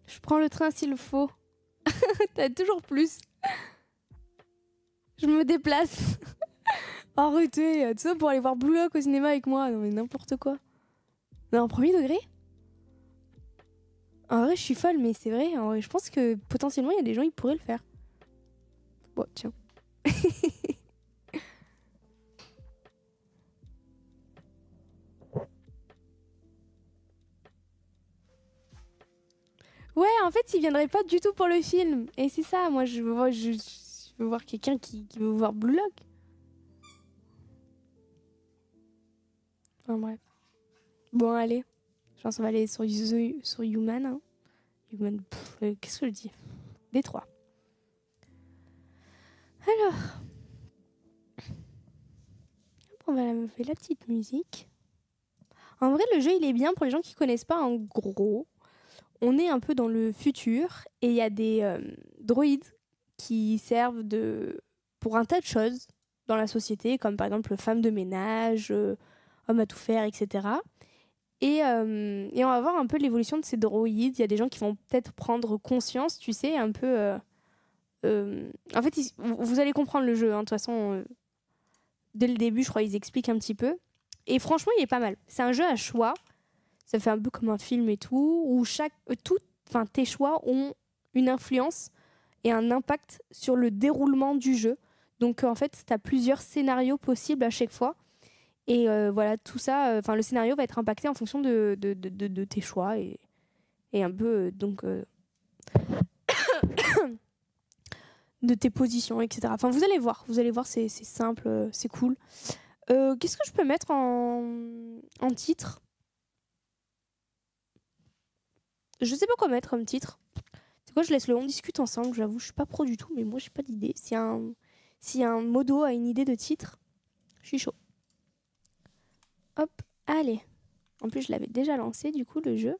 Je prends le train s'il le faut. T'as toujours plus. Je me déplace. Arrêtez, tout ça pour aller voir Blue Lock au cinéma avec moi. Non mais n'importe quoi. Non, premier degré. En vrai, je suis folle, mais c'est vrai. En vrai, je pense que potentiellement, il y a des gens qui pourraient le faire. Bon, tiens. Ouais, en fait, il viendrait pas du tout pour le film. Et c'est ça, moi, je veux voir quelqu'un qui veut voir Blue Lock. Enfin, bref. Bon, allez. Je pense qu'on va aller sur Human. Hein. Human, qu'est-ce que je dis? Détroit. Alors. On va mettre la petite musique. En vrai, le jeu, il est bien pour les gens qui connaissent pas. En gros, on est un peu dans le futur et il y a des droïdes qui servent pour un tas de choses dans la société, comme par exemple femme de ménage, homme à tout faire, etc. Et on va voir un peu l'évolution de ces droïdes. Il y a des gens qui vont peut-être prendre conscience, tu sais, un peu... en fait, vous allez comprendre le jeu, hein, de toute façon... dès le début, je crois, ils expliquent un petit peu. Et franchement, il est pas mal. C'est un jeu à choix. Ça fait un peu comme un film et tout, où tes choix ont une influence et un impact sur le déroulement du jeu. Donc, en fait, tu as plusieurs scénarios possibles à chaque fois. Et voilà, tout ça, le scénario va être impacté en fonction de tes choix et un peu, de tes positions, etc. Enfin, vous allez voir, c'est simple, c'est cool. Qu'est-ce que je peux mettre en titre? Je sais pas quoi mettre comme titre. C'est quoi, je laisse on discute ensemble, j'avoue, je suis pas pro du tout, mais moi j'ai pas d'idée. Si un modo a une idée de titre, je suis chaud. Hop, allez. En plus, je l'avais déjà lancé, du coup, le jeu.